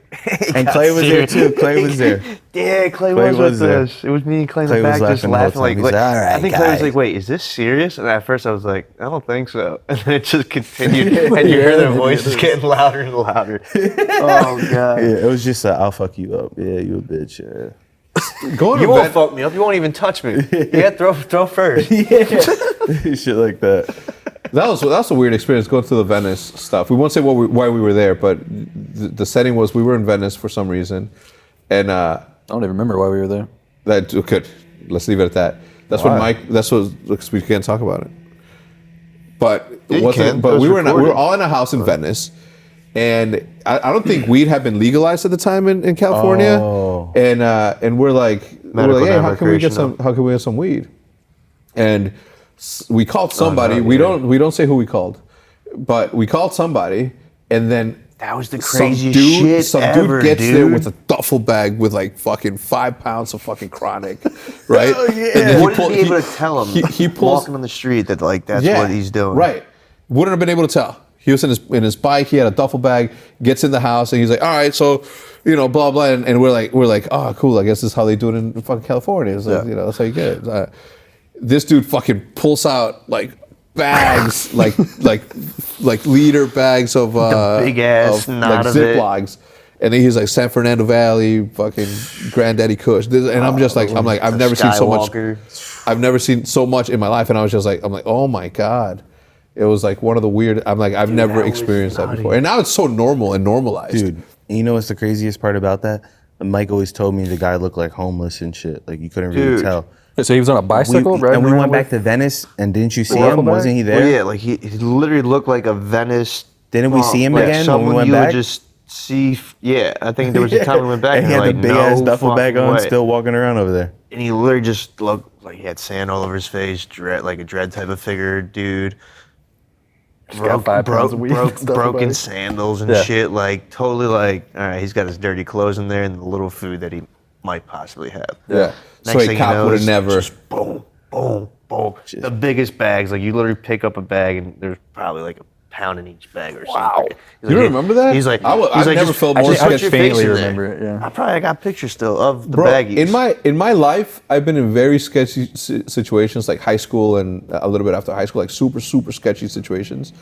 And Clay was there too. Clay was there. Yeah, Clay Clay was was with there. us. It was me and Clay in Clay the was back just laughing the whole laughing. Like, time. He's like, "All right, I think Clay was guys." like, "Wait, is this serious?" And at first I was like, "I don't think so." And then it just continued, and you hear their voices getting louder and louder. Oh god! Yeah, it was just I'll fuck you up. Yeah, you a bitch. Yeah. Going You to won't Ven- fuck me up. You won't even touch me. Yeah, throw first. Shit like that. That was a weird experience going through the Venice stuff. We won't say why we were there, but the setting was we were in Venice for some reason, and I don't even remember why we were there. that okay. Let's leave it at that. That's when Mike. That's what because we can't talk about it. But Yeah, it you wasn't. can. But It was we were recorded. all in a house in Venice, and I don't think weed had been legalized at the time in California. Oh. And we're like, Medical, hey, not how can we get recreational. how can we get some weed? And we called somebody. no, we yeah. don't say who we called, but we called somebody, and then That was the some craziest dude, shit some ever, dude gets dude. there with a duffel bag with like fucking 5 pounds of fucking chronic, right? Oh, yeah. And then he Wouldn't pull- be able to tell him. He pulls walking on the street that like that's what he's doing. Right. Wouldn't have been able to tell. He was in his bike. He had a duffel bag. Gets in the house and he's like, all right, so, blah blah. And we're like, oh, cool. I guess this is how they do it in fucking California. It's like, that's how you get it. This dude fucking pulls out like bags, like liter bags of big ass knot of it. Ziplocs. And then he's like San Fernando Valley, fucking Granddaddy Kush. And I'm just like, I've never seen so much. Skywalker. I've never seen so much in my life, and I was just like, oh my god, it was like one of the weird. I'm like, I've never that was experienced that nutty. before, and now it's so normal and normalized. Dude, and you know what's the craziest part about that? Mike always told me the guy looked like homeless and shit. Like, you couldn't really Dude. tell. So he was on a bicycle, right? And we went back to Venice, and didn't you see Duffel him? bag? Wasn't he there? Well, yeah, like he literally looked like a Venice. Didn't we see him like again when someone we went you back? would just see. Yeah, I think there was a time we went back and he and had like, the big no ass duffel bag fucking on, way. still walking around over there. And he literally just looked like he had sand all over his face, like a dread type of figure, dude. got 5 pounds of weed in his duffel broken bag. sandals and Yeah. shit, like totally like, all right, he's got his dirty clothes in there and the little food that he might possibly have. Yeah. Next So a thing cop you know, would have it's never. just boom, boom, boom. The biggest bags, like you literally pick up a bag and there's probably like pound in each bag or Wow. something. You don't remember that? He's like, I've never just- felt I more just put sketchy. your face Faintly in there. remember it, yeah. I got pictures still of the Bro, baggies. in my life, I've been in very sketchy situations, like high school and a little bit after high school, like super sketchy situations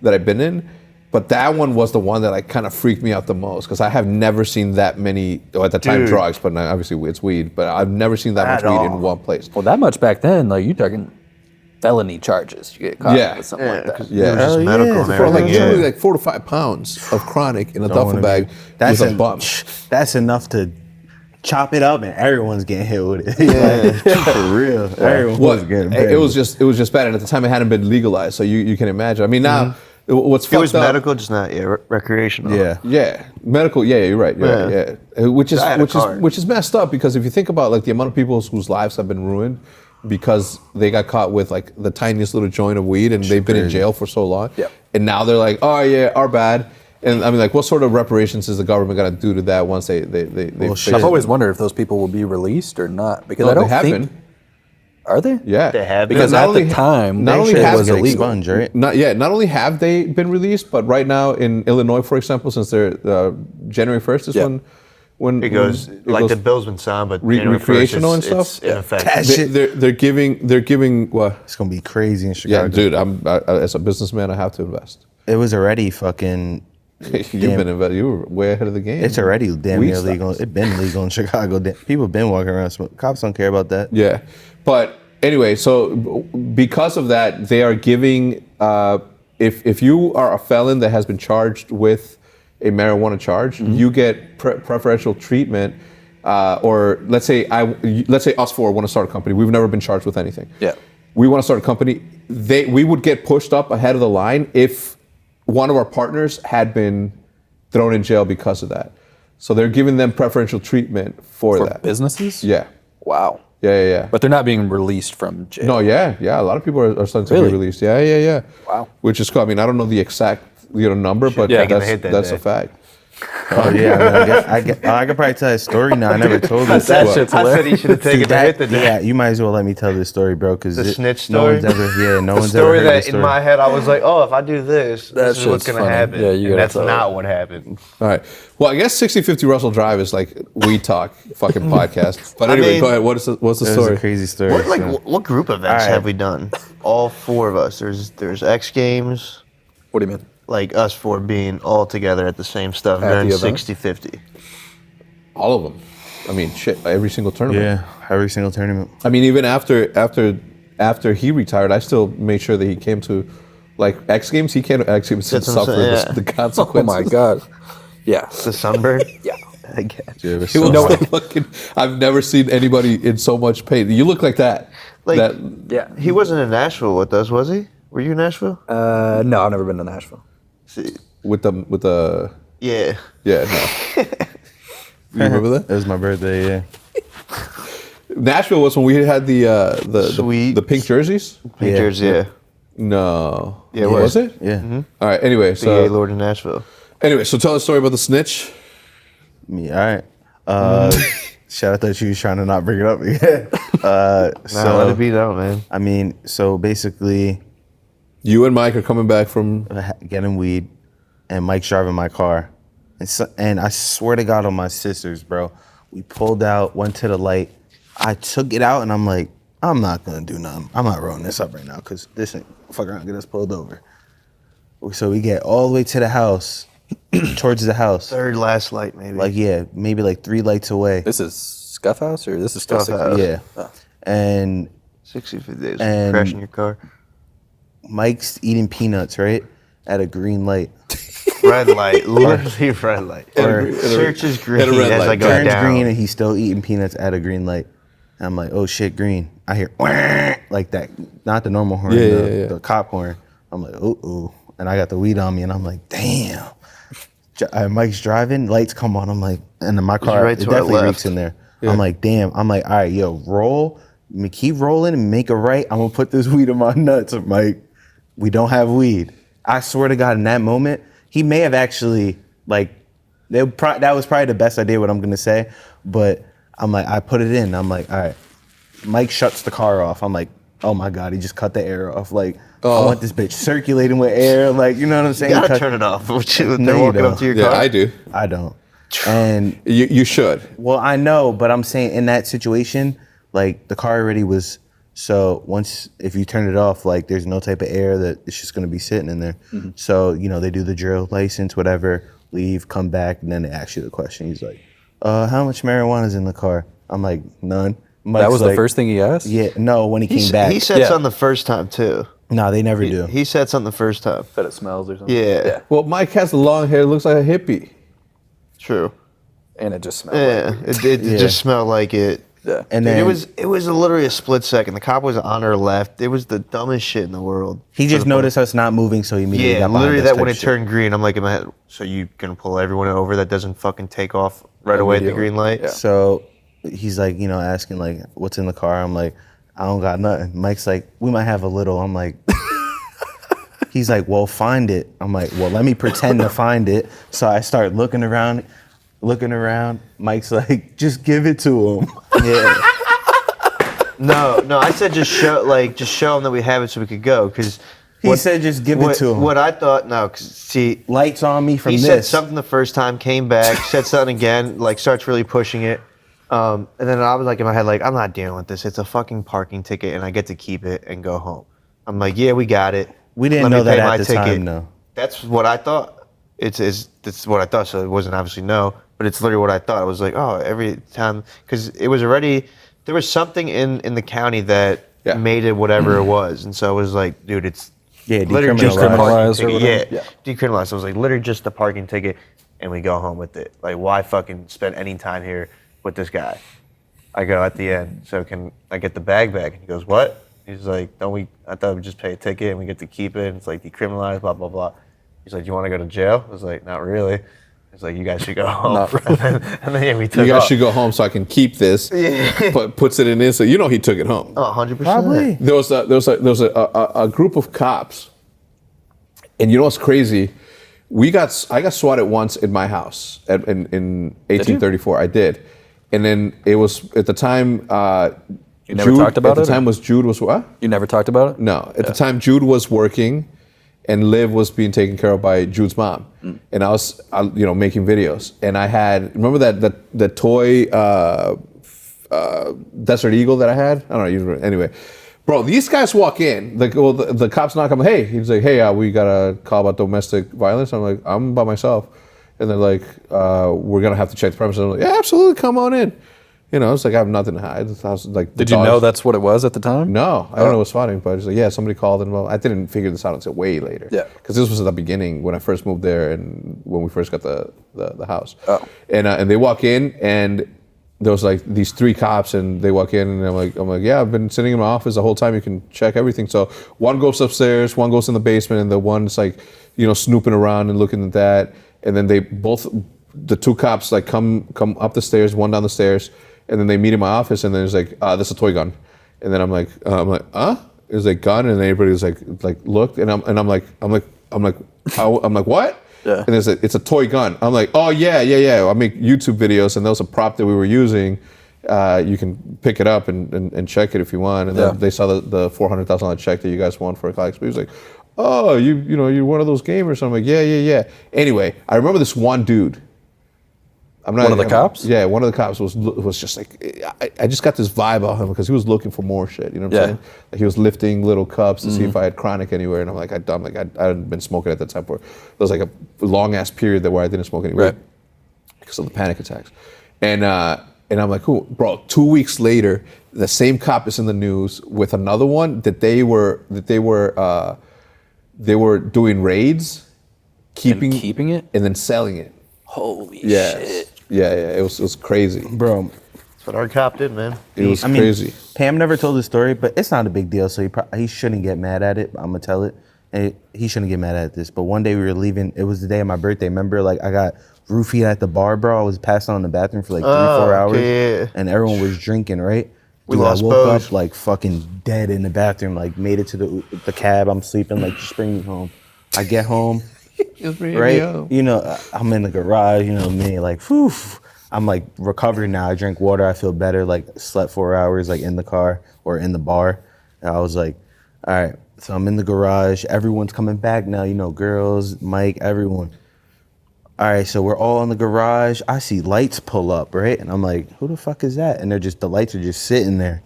that I've been in. But that one was the one that like kind of freaked me out the most because I have never seen that many, at the time Dude. drugs, but now obviously it's weed, but I've never seen that much At weed all. in one place. Well, that much back then, like, you talking felony charges. You get caught Yeah. with something like that. Yeah. It was just Hell medical yeah. and For like everything. literally Yeah. like 4 to 5 pounds of chronic in a Don't duffel wanna bag be- That's with a bump. That's enough to chop it up, and everyone's getting hit with it. Like, for real, everyone was getting. It was just bad, and at the time it hadn't been legalized, so you can imagine. I mean, now what's It fucked was up? medical, just not recreational. Yeah. Yeah, medical. Yeah, you're right. Yeah. Which I had a card. is messed up because if you think about like the amount of people whose lives have been ruined because they got caught with like the tiniest little joint of weed and they've been in jail for so long, Yep. and now they're like, oh yeah, our bad. And I mean, like, what sort of reparations is the government gonna do to that once they shit. I've always wondered if those people will be released or not because No, I don't they have think. been. Are they? Yeah, They have been. Because Not at only- the time, not only it have was they illegal. expunged, right? Not only have they been released, but right now in Illinois, for example, since they're January 1st is Yeah. when It goes it like goes- the bill's been signed, but Re- January 1st, recreational and it's stuff? in Yeah. effect. That shit- they're giving what? It's gonna be crazy in Yeah, Chicago. dude, as a businessman, I have to invest. It was already fucking. You were way ahead of the game. It's already damn Weed near legal. stocks. It's been legal in Chicago. People been walking around. Cops don't care about that. Yeah, but anyway, so because of that, they are giving. If you are a felon that has been charged with a marijuana charge, you get preferential treatment. Or let's say us four want to start a company. We've never been charged with anything. Yeah. We want to start a company. We would get pushed up ahead of the line if one of our partners had been thrown in jail because of that. So they're giving them preferential treatment for that. Businesses? Yeah. Wow. Yeah. But they're not being released from jail. No, yeah. A lot of people are starting to Really? be released. Yeah. Wow. Which is cool. I mean, I don't know the exact number, but Yeah, taking a hit that that's day. a fact. Oh yeah, I could probably tell a story now. I never told this. That What? shit's I said he should have taken Dude, the hit today. yeah, you might as well let me tell this story, bro. Because The snitch No story? one's ever, no The one's story ever heard that this story. in my head I was like, oh, if I do this, That this is what's shit's gonna funny. happen. Yeah, you and gotta that's tell not it. what happened. All right. Well, I guess 60/50 Russell Drive is like weed talk fucking podcast. But I anyway, mean, go ahead. What's the It was story? a crazy story. What so. what group events All right. have we done? All four of us. There's X Games, What do you mean? like us four being all together at the same stuff At during the event? 60/50. All of them. I mean, shit. Every single tournament. Yeah, every single tournament. I mean, even after he retired, I still made sure that he came to, like, X Games. He came to X Games and That's what I'm suffer saying, yeah. the Oh consequences. my God. Yeah. The sunburn. Yeah. I guess. Dude, it was He so was hard. fucking, I've never seen anybody in so much pain. You look like that. Like- that Yeah. He wasn't in Nashville with us, was he? Were you in Nashville? No, I've never been to Nashville. See, with the yeah. no. You remember It that? was my birthday. Yeah. Nashville was when we had the Sweet. pink jerseys. Pictures, yeah. No. Yeah, it was it? Yeah. All right. Anyway, The Yay so Lord in Nashville. so tell a story about the snitch. Me. All right. Shout out that you was trying to not bring it up again. Nah, let it be out, man. I mean, so basically, You and Mike are coming back from. getting weed, and Mike's driving my car, and I swear to God on my sisters, bro, we pulled out, went to the light. I took it out, and I'm like, I'm not gonna do nothing. I'm not rolling this up right now, cause this ain't fuck around, get us pulled over. So we get all the way to the house, towards the house, Third last light, maybe. like maybe like 3 lights away. This is Scuff House or this is Scuff Scuff House. Yeah, Oh. and 60/50 days. And- Crashing your car. Mike's eating peanuts right at a green light. Red light. Literally red light. Or- Search is green and a red as I light. go Turns down. green and he's still eating peanuts at a green light. And I'm like, oh shit, green. I hear "Wah," like that, not the normal horn, Yeah. the cop horn. I'm like, ooh, and I got the weed on me, and I'm like, damn. Mike's driving, lights come on. I'm like, and then my car, right it to our definitely left. reeks in there. I'm like, damn. I'm like, all right, yo, roll, keep rolling and make a right. I'm gonna put this weed in my nuts. I'm like, we don't have weed. I swear to God, in that moment, he may have actually like, that was probably the best idea. What I'm gonna say, but I'm like, I put it in. I'm like, all right. Mike shuts the car off. I'm like, oh my God, he just cut the air off. Like, I want this bitch circulating with air. Like, you know what I'm saying? You gotta turn it off. They're No, you walking up don't. to your Yeah, car. I do. I don't. And You should. well, I know, but I'm saying in that situation, like the car already was. So once if you turn it off, like there's no type of air that it's just gonna be sitting in there. So they do the drill license, whatever, leave, come back, and then they ask you the question. He's like, how much marijuana is in the car? I'm like, none. That Mike's was like, the first thing he asked? Yeah, no, when he came back. He said Yeah. something the first time too. No, they never do. He said something the first time. That it smells or something? Yeah. Well, Mike has the long hair. Looks like a hippie. True. And it just smells Yeah, like it Yeah. just smelled like it. Yeah. And Dude, then it was literally a split second. The cop was on her left. It was the dumbest shit in the world. he just noticed us not moving, so he immediately Yeah, got behind literally us that type when it shit. turned green, I'm like in my head, so you gonna pull everyone over that doesn't fucking take off right away at the Immediately. green light? Yeah. So he's like, asking like, what's in the car? I'm like, I don't got nothing. Mike's like, we might have a little. I'm like, he's like, well, find it. I'm like, well, let me pretend to find it. So I start looking around. Mike's like, just give it to him. Yeah. No, I said just show them that we have it so we could go. Because He said just give it to him. What I thought, no, 'cause see, Lights on me from he this. said something the first time, came back, said something again, like starts really pushing it. And then I was like in my head, like, I'm not dealing with this. It's a fucking parking ticket and I get to keep it and go home. I'm like, yeah, we got it. We didn't Let me know that pay at my the ticket. time, though. That's what I thought. That's what I thought. So it wasn't obviously no, but it's literally what I thought. I was like, oh, every time, because it was already, there was something in the county that made it whatever it was. And so I was like, dude, it's literally just a parking Decriminalized or ticket. whatever? Yeah, decriminalized. So it was like literally just the parking ticket and we go home with it. Like, why fucking spend any time here with this guy? I go at the end, so can I get the bag back? And he goes, what? He's like, I thought we'd just pay a ticket and we get to keep it. And it's like decriminalized, blah, blah, blah. He's like, you want to go to jail? I was like, not really. He's like, you guys should go home. and then we took You guys off. should go home so I can keep this. But puts it in this, so he took it home. Oh, 100%. Probably. There was a group of cops, and you know what's crazy? I got swatted once in my house in 1834. I did, and then it was at the time. You never talked about at it, the time was Jude was what? You never talked about it? No, at the time Jude was working, and Liv was being taken care of by Jude's mom, and I was making videos, and I had remember that toy Desert Eagle that I had. I don't know. Anyway, bro, these guys walk in. The cops knock on. Hey, he's like, hey, we got a call about domestic violence. I'm like, I'm by myself, and they're like, we're gonna have to check the premises. I'm like, yeah, absolutely, come on in. It's like I have nothing to hide. I was like, Did you know that's what it was at the time? No, I don't know what's spotting, but it's like, yeah, somebody called and I didn't figure this out until way later. Yeah. Because this was at the beginning when I first moved there and when we first got the house. Oh. And they walk in and there was like these three cops and they walk in and I'm like, yeah, I've been sitting in my office the whole time. You can check everything. So one goes upstairs, one goes in the basement, and the one's like, snooping around and looking at that. And then the two cops like come up the stairs, one down the stairs. And then they meet in my office, and then it's like, "That's a toy gun." And then I'm like, It was like gun, and everybody was like looked, and I'm like, what? Yeah. And it's a toy gun. I'm like, oh yeah. I make YouTube videos, and that was a prop that we were using. You can pick it up and check it if you want. And then they saw the $400,000 check that you guys won for a class. He was like, oh, you're one of those gamers. So I'm like, yeah. Anyway, I remember this one dude. One of the cops? Yeah, one of the cops was just like, I just got this vibe off him because he was looking for more shit. You know what I'm saying? Like he was lifting little cups to see if I had chronic anywhere, and I'm like, I hadn't been smoking at that time for. There was like a long ass period where I didn't smoke anywhere because of the panic attacks, and I'm like, cool, bro. 2 weeks later, the same cop is in the news with another one that they were doing raids, keeping it, and then selling it. Holy shit. Yeah, it was crazy. Bro, That's what our cop did, man. It was crazy. Pam never told the story, but it's not a big deal, so he shouldn't get mad at it. I'm gonna tell it. And he shouldn't get mad at this. But one day we were leaving. It was the day of my birthday. Remember, like I got roofied at the bar, bro. I was passed out in the bathroom for like 3-4 hours, yeah. and everyone was drinking, right? We Dude, lost I woke Boze. up like fucking dead in the bathroom. Like made it to the cab. I'm sleeping. Like just bring me home. I get home. Right, I'm in the garage, me, like, whew, I'm like recovered now. I drink water, I feel better, like slept 4 hours, like in the car or in the bar. And I was like, all right, so I'm in the garage. Everyone's coming back now, you know, girls, Mike, everyone. All right, so we're all in the garage. I see lights pull up, right? And I'm like, who the fuck is that? And the lights are just sitting there.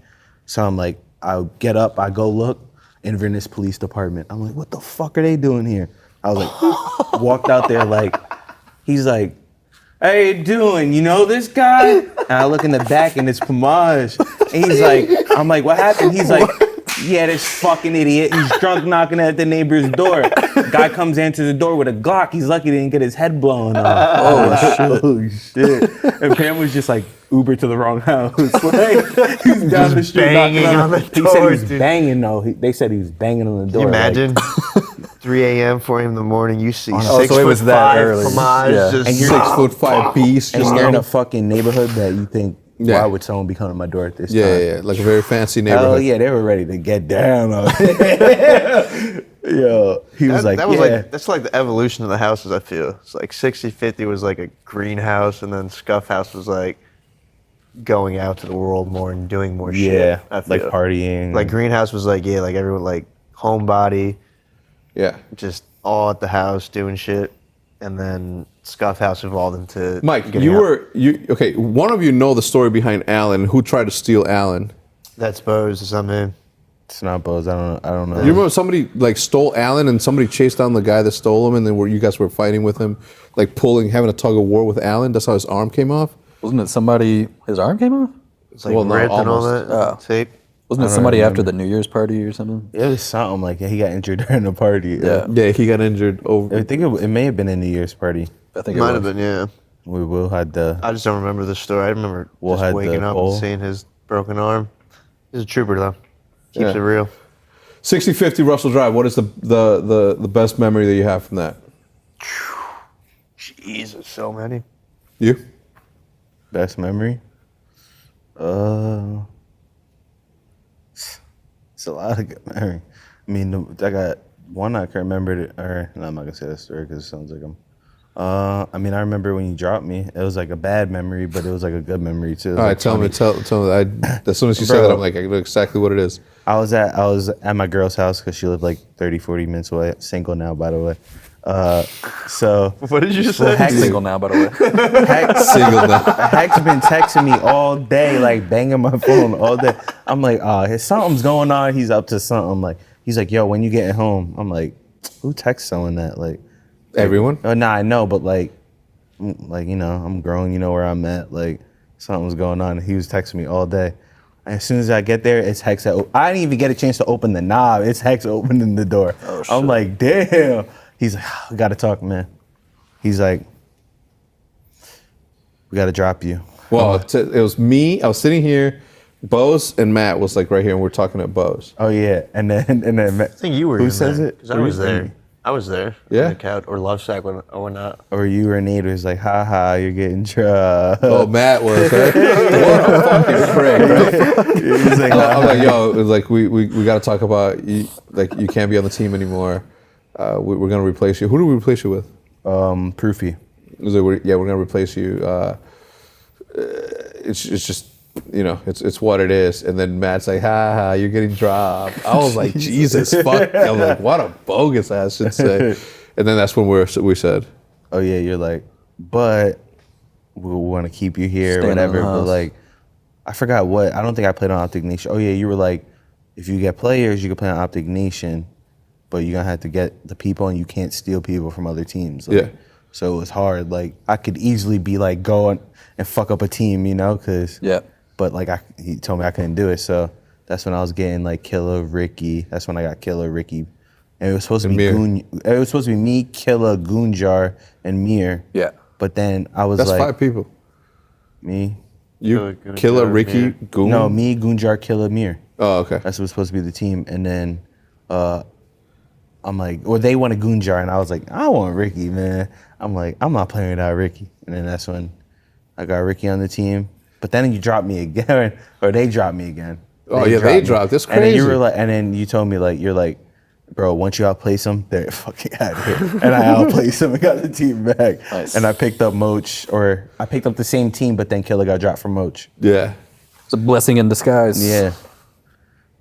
So I'm like, I get up, I go look, Inverness Police Department. I'm like, what the fuck are they doing here? I was like, walked out there like, he's like, how you doing? You know this guy? And I look in the back and it's Pomage. And he's like, I'm like, what happened? He's like, yeah, this fucking idiot. He's drunk knocking at the neighbor's door. Guy comes into the door with a Glock. He's lucky he didn't get his head blown off. Oh shit. And Pam was just like, Uber to the wrong house. Like, he's down the street banging knocking on the He said door, he was dude. banging though. They said he was banging on the Can door. you like- imagine? 3 a.m., 4 a.m. in the morning, you see Oh, 6 so it foot was that 5 early. Pomage Yeah. just And you're 6'5" piece. and Just you're in now. a fucking neighborhood that you think, Yeah. why would someone be coming to my door at this Yeah, time? yeah, like a very fancy Hell neighborhood. yeah, they were ready to get down on it. Yo, he was like, that was yeah. like that's like the evolution of the houses. I feel it's like 60-50 was like a greenhouse, and then Scuff House was like going out to the world more and doing more shit. Yeah, I like feel. partying. Like Greenhouse was like like everyone like homebody, Yeah. just all at the house doing shit, and then Scuff House evolved into Mike, getting out. okay, one of you know the story behind Alan. Who tried to steal Alan? That's Boze or something. It's not Boze. I don't know. You remember somebody like stole Alan and somebody chased down the guy that stole him and then you guys were fighting with him, like having a tug of war with Alan? That's how his arm came off? Wasn't it somebody, his arm came off? It's like Well, no, ripped and all almost. that tape. Wasn't it don't somebody remember. after the New Year's party or something? It was something like he got injured during the party. Yeah. Yeah, he got injured over. I think it may have been a New Year's party. I think it Might was. have been, yeah. We will had the I just don't remember the story. I remember We'll just had waking the up pole. and seeing his broken arm. He's a trooper though. Keeps Yeah. it real. 6050 Russell Drive. What is the best memory that you have from that? Jesus, so many. You? best memory. It's a lot of good memory. I mean, I got one I can remember, no, I'm not gonna say that story because it sounds like I'm. I mean, I remember when you dropped me. It was like a bad memory, but it was like a good memory too. It was All right, like tell me. funny. Tell me. As soon as you said Bro. that, I'm like, I know exactly what it is. I was at my girl's house because she lived like 30, 40 minutes away. Single now, by the way. So What did you just well, say? Hecz, Single now, by the way. Hecz, Single now. Hecz been texting me all day, like banging my phone all day. I'm like, something's going on. He's up to something. Like, he's like, yo, when you getting home? I'm like, who texts someone that? Like, Everyone? nah, I know, but like, you know, I'm grown. You know where I'm at. Like, something's going on. He was texting me all day. And as soon as I get there, it's Hecz. I didn't even get a chance to open the knob. It's Hecz opening the door. Oh, shit. I'm like, damn. He's like, we gotta talk, man. He's like, we gotta drop you. Well, it was me. I was sitting here. Boze and Matt was like right here, and we're talking at Boze. Oh yeah, and then I think you were. Who in says there, it? 'cause I was there. I was there. Yeah? On the couch or Love Shack or not. Or you or Nade was like, ha, you're getting dropped. Oh, Matt was. Right? What a fucking prick, right? He's like, I'm like, yo, it was like we got to talk about you. Like, you can't be on the team anymore. We're gonna replace you. Who do we replace you with? Proofy. It was like, we're gonna replace you. It's just, you know, it's what it is. And then Matt's like, ha, you're getting dropped. I was like, Jesus fuck. I'm like, what a bogus ass should say. And then that's when we said, Oh yeah, you're like, but we want to keep you here, Staying in the whatever. But house. like, I forgot what. I don't think I played on Optic Nation. Oh yeah, you were like, if you get players, you can play on Optic Nation, but you're gonna have to get the people, and you can't steal people from other teams. Like, Yeah. So it was hard. Like, I could easily be like going and fuck up a team, you know, cause. Yeah. But like, he told me I couldn't do it, so that's when I was getting like Killer, Ricky. That's when I got Killer, Ricky, and it was supposed to be Mir. It was supposed to be me, Killer, Goonjar, and Mir. Yeah. But then I was that's like, 5 people. me, You, Killer, Killer, Goonjar, Ricky, Mir. Goon. no, me, Goonjar, Killer, Mir. Oh, okay. That's what was supposed to be the team, and then I'm like, or they wanted Goonjar, and I was like, I want Ricky, man. I'm like, I'm not playing without Ricky, and then that's when I got Ricky on the team. But then you dropped me again, or they dropped me again. Oh, yeah, they me. dropped. That's And then you crazy. were like, and then you told me like, you're like, bro, once you outplace them, they're fucking out of here. And I outplaced them and got the team back. Nice. And I picked up Moach, or I picked up the same team, but then Killer got dropped from Moach. Yeah. It's a blessing in disguise. Yeah.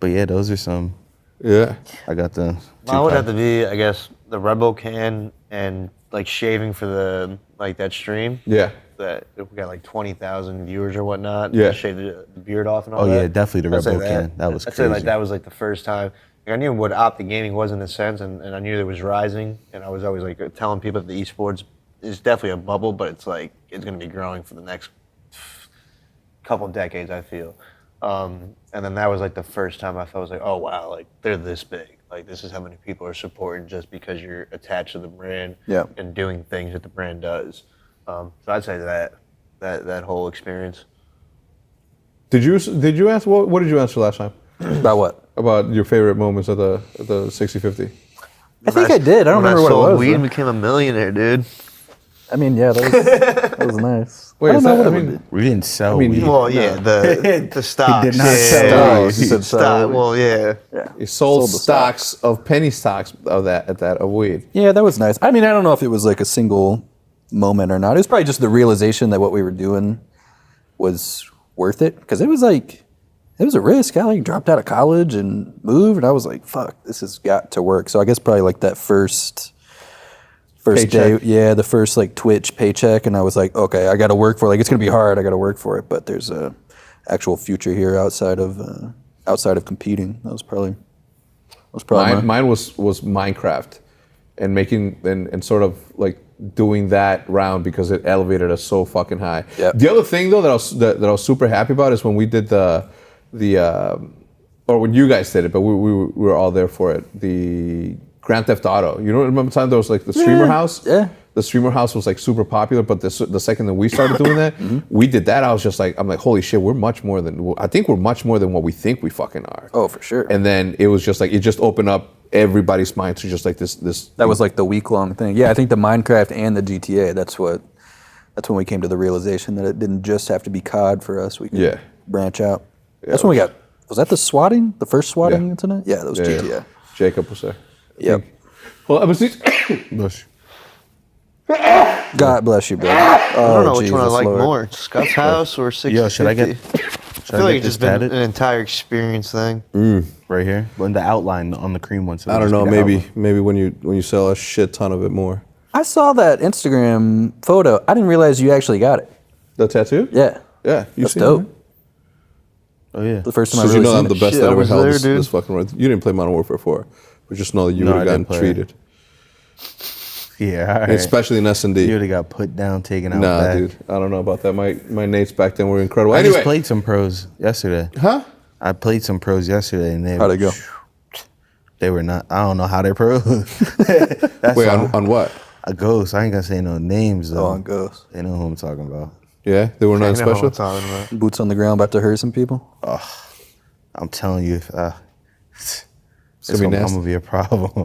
But yeah, those are some. Yeah. I got the. Mine would have to be, I guess, the Rebel can and like shaving for the like that stream. Yeah. That we got like 20,000 viewers or whatnot. Yeah. Shave the beard off and all Oh that. yeah, definitely the I'd say Rebel can. That was I'd crazy. say like that was like the first time. Like, I knew what Optic Gaming was in a sense, and I knew it was rising. And I was always like telling people that the esports is definitely a bubble, but it's like it's going to be growing for the next couple decades, I feel. And then that was like the first time I felt like, oh wow, like they're this big. Like this is how many people are supporting just because you're attached to the brand and doing things that the brand does. So I'd say that whole experience. Did you answer what did you answer last time? About what? About your favorite moments of the 60-50? I think I did. I don't remember what it was. Weed though. became a millionaire, dude. I mean, yeah, that was nice. Wait, I don't is know that- what I it would mean- be. We didn't sell mean, weed. Well, yeah, the stocks. did not yeah, sell yeah, weed. yeah. He said Stock, sell weed. well, yeah. Yeah. You sold the stocks of penny stocks of of weed. Yeah, that was nice. I mean, I don't know if it was like a single moment or not. It was probably just the realization that what we were doing was worth it. Because it was a risk. I like dropped out of college and moved, and I was like, fuck, this has got to work. So I guess probably like that first Paycheck. day, yeah, the first like Twitch paycheck, and I was like, okay, I got to work for it. Like it's gonna be hard. I got to work for it, but there's a actual future here outside of competing. That was probably Mine was Minecraft, and making and sort of like doing that round because it elevated us so fucking high. Yep. The other thing though that I was super happy about is when we did or when you guys did it, but we were all there for it. The Grand Theft Auto. You don't remember the time there was like the streamer house? Yeah. The streamer house was like super popular, but the second that we started doing that, we did that. I was just like, I'm like, holy shit, I think we're much more than what we think we fucking are. Oh, for sure. And then it was just like, it just opened up everybody's mind to just like this. That was like the week-long thing. Yeah, I think the Minecraft and the GTA, that's when we came to the realization that it didn't just have to be COD for us. We could branch out. That's when we got, was that the swatting? The first swatting incident? Yeah, that was GTA. Yeah. Jacob was there. Yep. Well, I was God bless you, brother. I don't know which Jesus one I like Lord. more, Scott's house or 60. Yo, should I get? I Should feel like it's this just been tatted? an entire experience thing. Right here, but in the outline on the cream one. So I don't just know. be the Maybe outline. when you sell a shit ton of it more. I saw that Instagram photo. I didn't realize you actually got it. The tattoo? Yeah. Yeah. You That's seen dope. it, right? Oh yeah. The first time So I you really know seen I'm the it. best Shit, that I ever was held there, this, dude. this fucking. You didn't play Modern Warfare 4, but just know that you No, would have I gotten didn't play it. treated, Yeah. All right. especially in You S&D. would have got put down, taken out. Nah, back. dude, I don't know about that. My Nates back then were incredible. I Anyway, just played some pros yesterday. huh? I played some pros yesterday, and How'd it go? They were not. I don't know how they're pros. That's Wait, all. on what? A ghost. I ain't gonna say no names though. Oh, on Ghost. They know who I'm talking about. Yeah, they were I not know what special. I'm talking about. Boots on the ground about to hurt some people. I'm telling you, it's gonna be I'm nasty. gonna be a problem.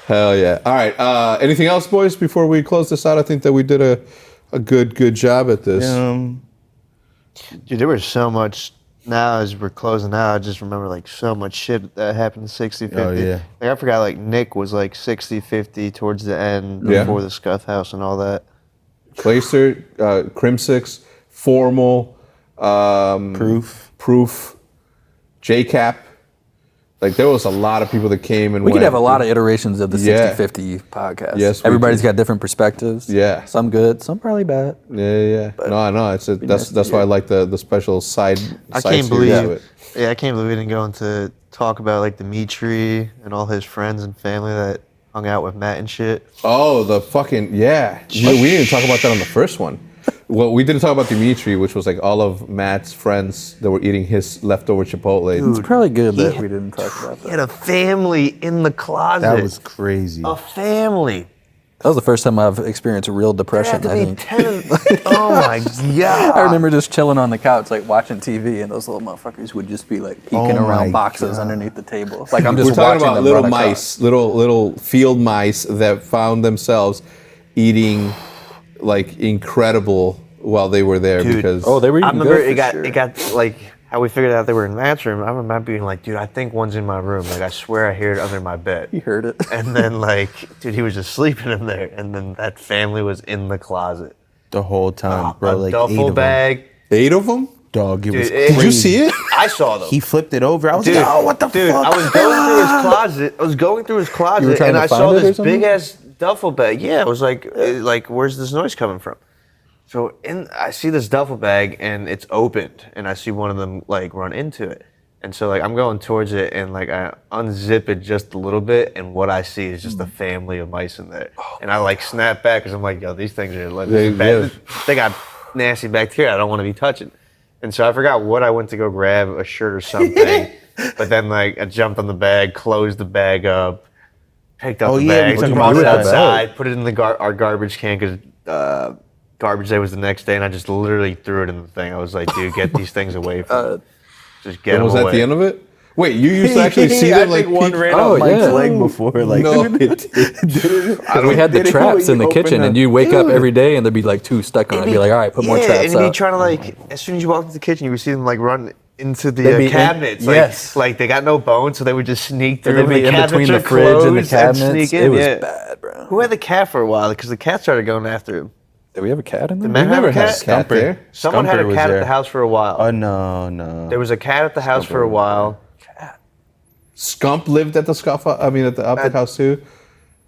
Hell yeah! All right. Anything else, boys? Before we close this out, I think that we did a good job at this. Dude, there was so much. Now as we're closing out, I just remember like so much shit that happened 60-50. Oh, yeah. Like I forgot like Nick was like 60-50 towards the end Yeah. before the Scuff House and all that. Clayster, Crimsix, Formal, Proof, JCap. Like there was a lot of people that came and We went. could have a lot of iterations of the Yeah. 60-50 podcast. Yes, we Everybody's could. got different perspectives. Yeah. Some good, some probably bad. Yeah. No. It's nice that's to why I hear. like the special side. I side can't series believe. to it. Yeah, I can't believe we didn't go into talk about like Dimitri and all his friends and family that hung out with Matt and shit. Oh, the fucking yeah. We didn't talk about that on the first one. Well, we didn't talk about Dimitri, which was like all of Matt's friends that were eating his leftover Chipotle. It's probably good that we didn't talk about He that. had a family in the closet. That was crazy. a family. That was the first time I've experienced real There depression, had I to be think. 10. Oh my god! I remember just chilling on the couch, like watching TV, and those little motherfuckers would just be like peeking Oh my around boxes God. underneath the table. Like I'm just We're talking watching about them little run across. mice, little field mice that found themselves eating like incredible while they were there Dude. because Oh, they were I eating remember good for it sure. got like how we figured out they were in Matt's room. I remember Matt being like, "Dude, I think one's in my room. Like I swear I hear it under my bed." You heard it. And then like, dude, he was just sleeping in there, and then that family was in the closet. The whole time, bro. a Like 8 duffel of them. bag. 8 of them. Dog, it was Dude, Did you see it? I saw them. He flipped it over. I was Dude, like, oh, what the dude, fuck? I was going through his closet. trying And to I find saw it or this something? big ass duffel bag. Yeah, I was like, where's this noise coming from? So I see this duffel bag and it's opened, and I see one of them like run into it. And so like I'm going towards it, and like I unzip it just a little bit, and what I see is just a family of mice in there. And I like snap back because I'm like, yo, these things are like, they got nasty bacteria I don't want to be touching. And so I forgot what I went to go grab, a shirt or something. But then like I jumped on the bag, closed the bag up, picked up the bag, we took talked it about that. outside, put it in the our garbage can because garbage day was the next day, and I just literally threw it in the thing. I was like, dude, get these things away from me. Just get them Was away. that the end of it? Wait, you used to actually see I them like think one peek- ran Oh, up Mike's yeah. leg before. Like, No, did it? We had the Did it traps when in the you open kitchen, them? and you wake up every day, and there'd be like 2 stuck on it. I'd be like, all right, put more Yeah, traps and you'd be out. trying to like, as soon as you walk into the kitchen, you would see them like run into the They'd be in- cabinets. yes. Like they got no bones, so they would just sneak through. They'd be the in between cabinets the are fridge and the closed cabinets. sneak in, It was yeah. bad, bro. Who had the cat for a while? Because the cat started going after him. Did we have a cat in there? Men never have a had cat? a cat there. Someone had Scumper a was cat at there. the house for a while. Oh, no. There was a cat at the house for a while. Scump lived at the at the Optic house too.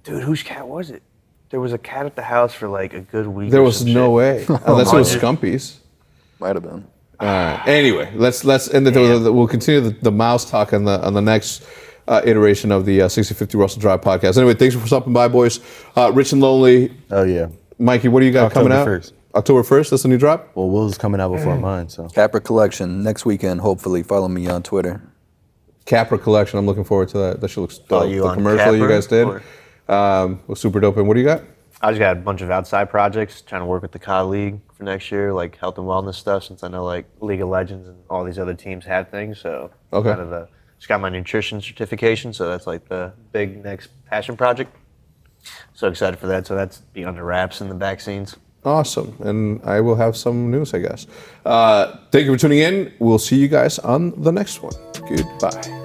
Dude, whose cat was it? There was a cat at the house for like a good week. There or was some no shit. way, unless it was Scumpy's. Might have been. Anyway, let's end it. We'll continue the mouse talk on the next iteration of the 6050 Russell Drive podcast. Anyway, thanks for stopping by, boys. Rich and Lonely. Oh, yeah. Mikey, what do you got October coming out? 1st. October 1st. That's the new drop. Well, Will's coming out before mine, so. Capra Collection next weekend. Hopefully, follow me on Twitter. Capra collection. I'm looking forward to that. That shit looks dope. you The on commercial you Capra, guys did or- was super dope. And what do you got? I just got a bunch of outside projects, trying to work with the COD League for next year, like health and wellness stuff, since I know like League of Legends and all these other teams have things. So Okay. kind of just got my nutrition certification, so that's like the big next passion project. So excited for that. So that's be under wraps in the back scenes. Awesome. And I will have some news, I guess. Thank you for tuning in. We'll see you guys on the next one. Goodbye.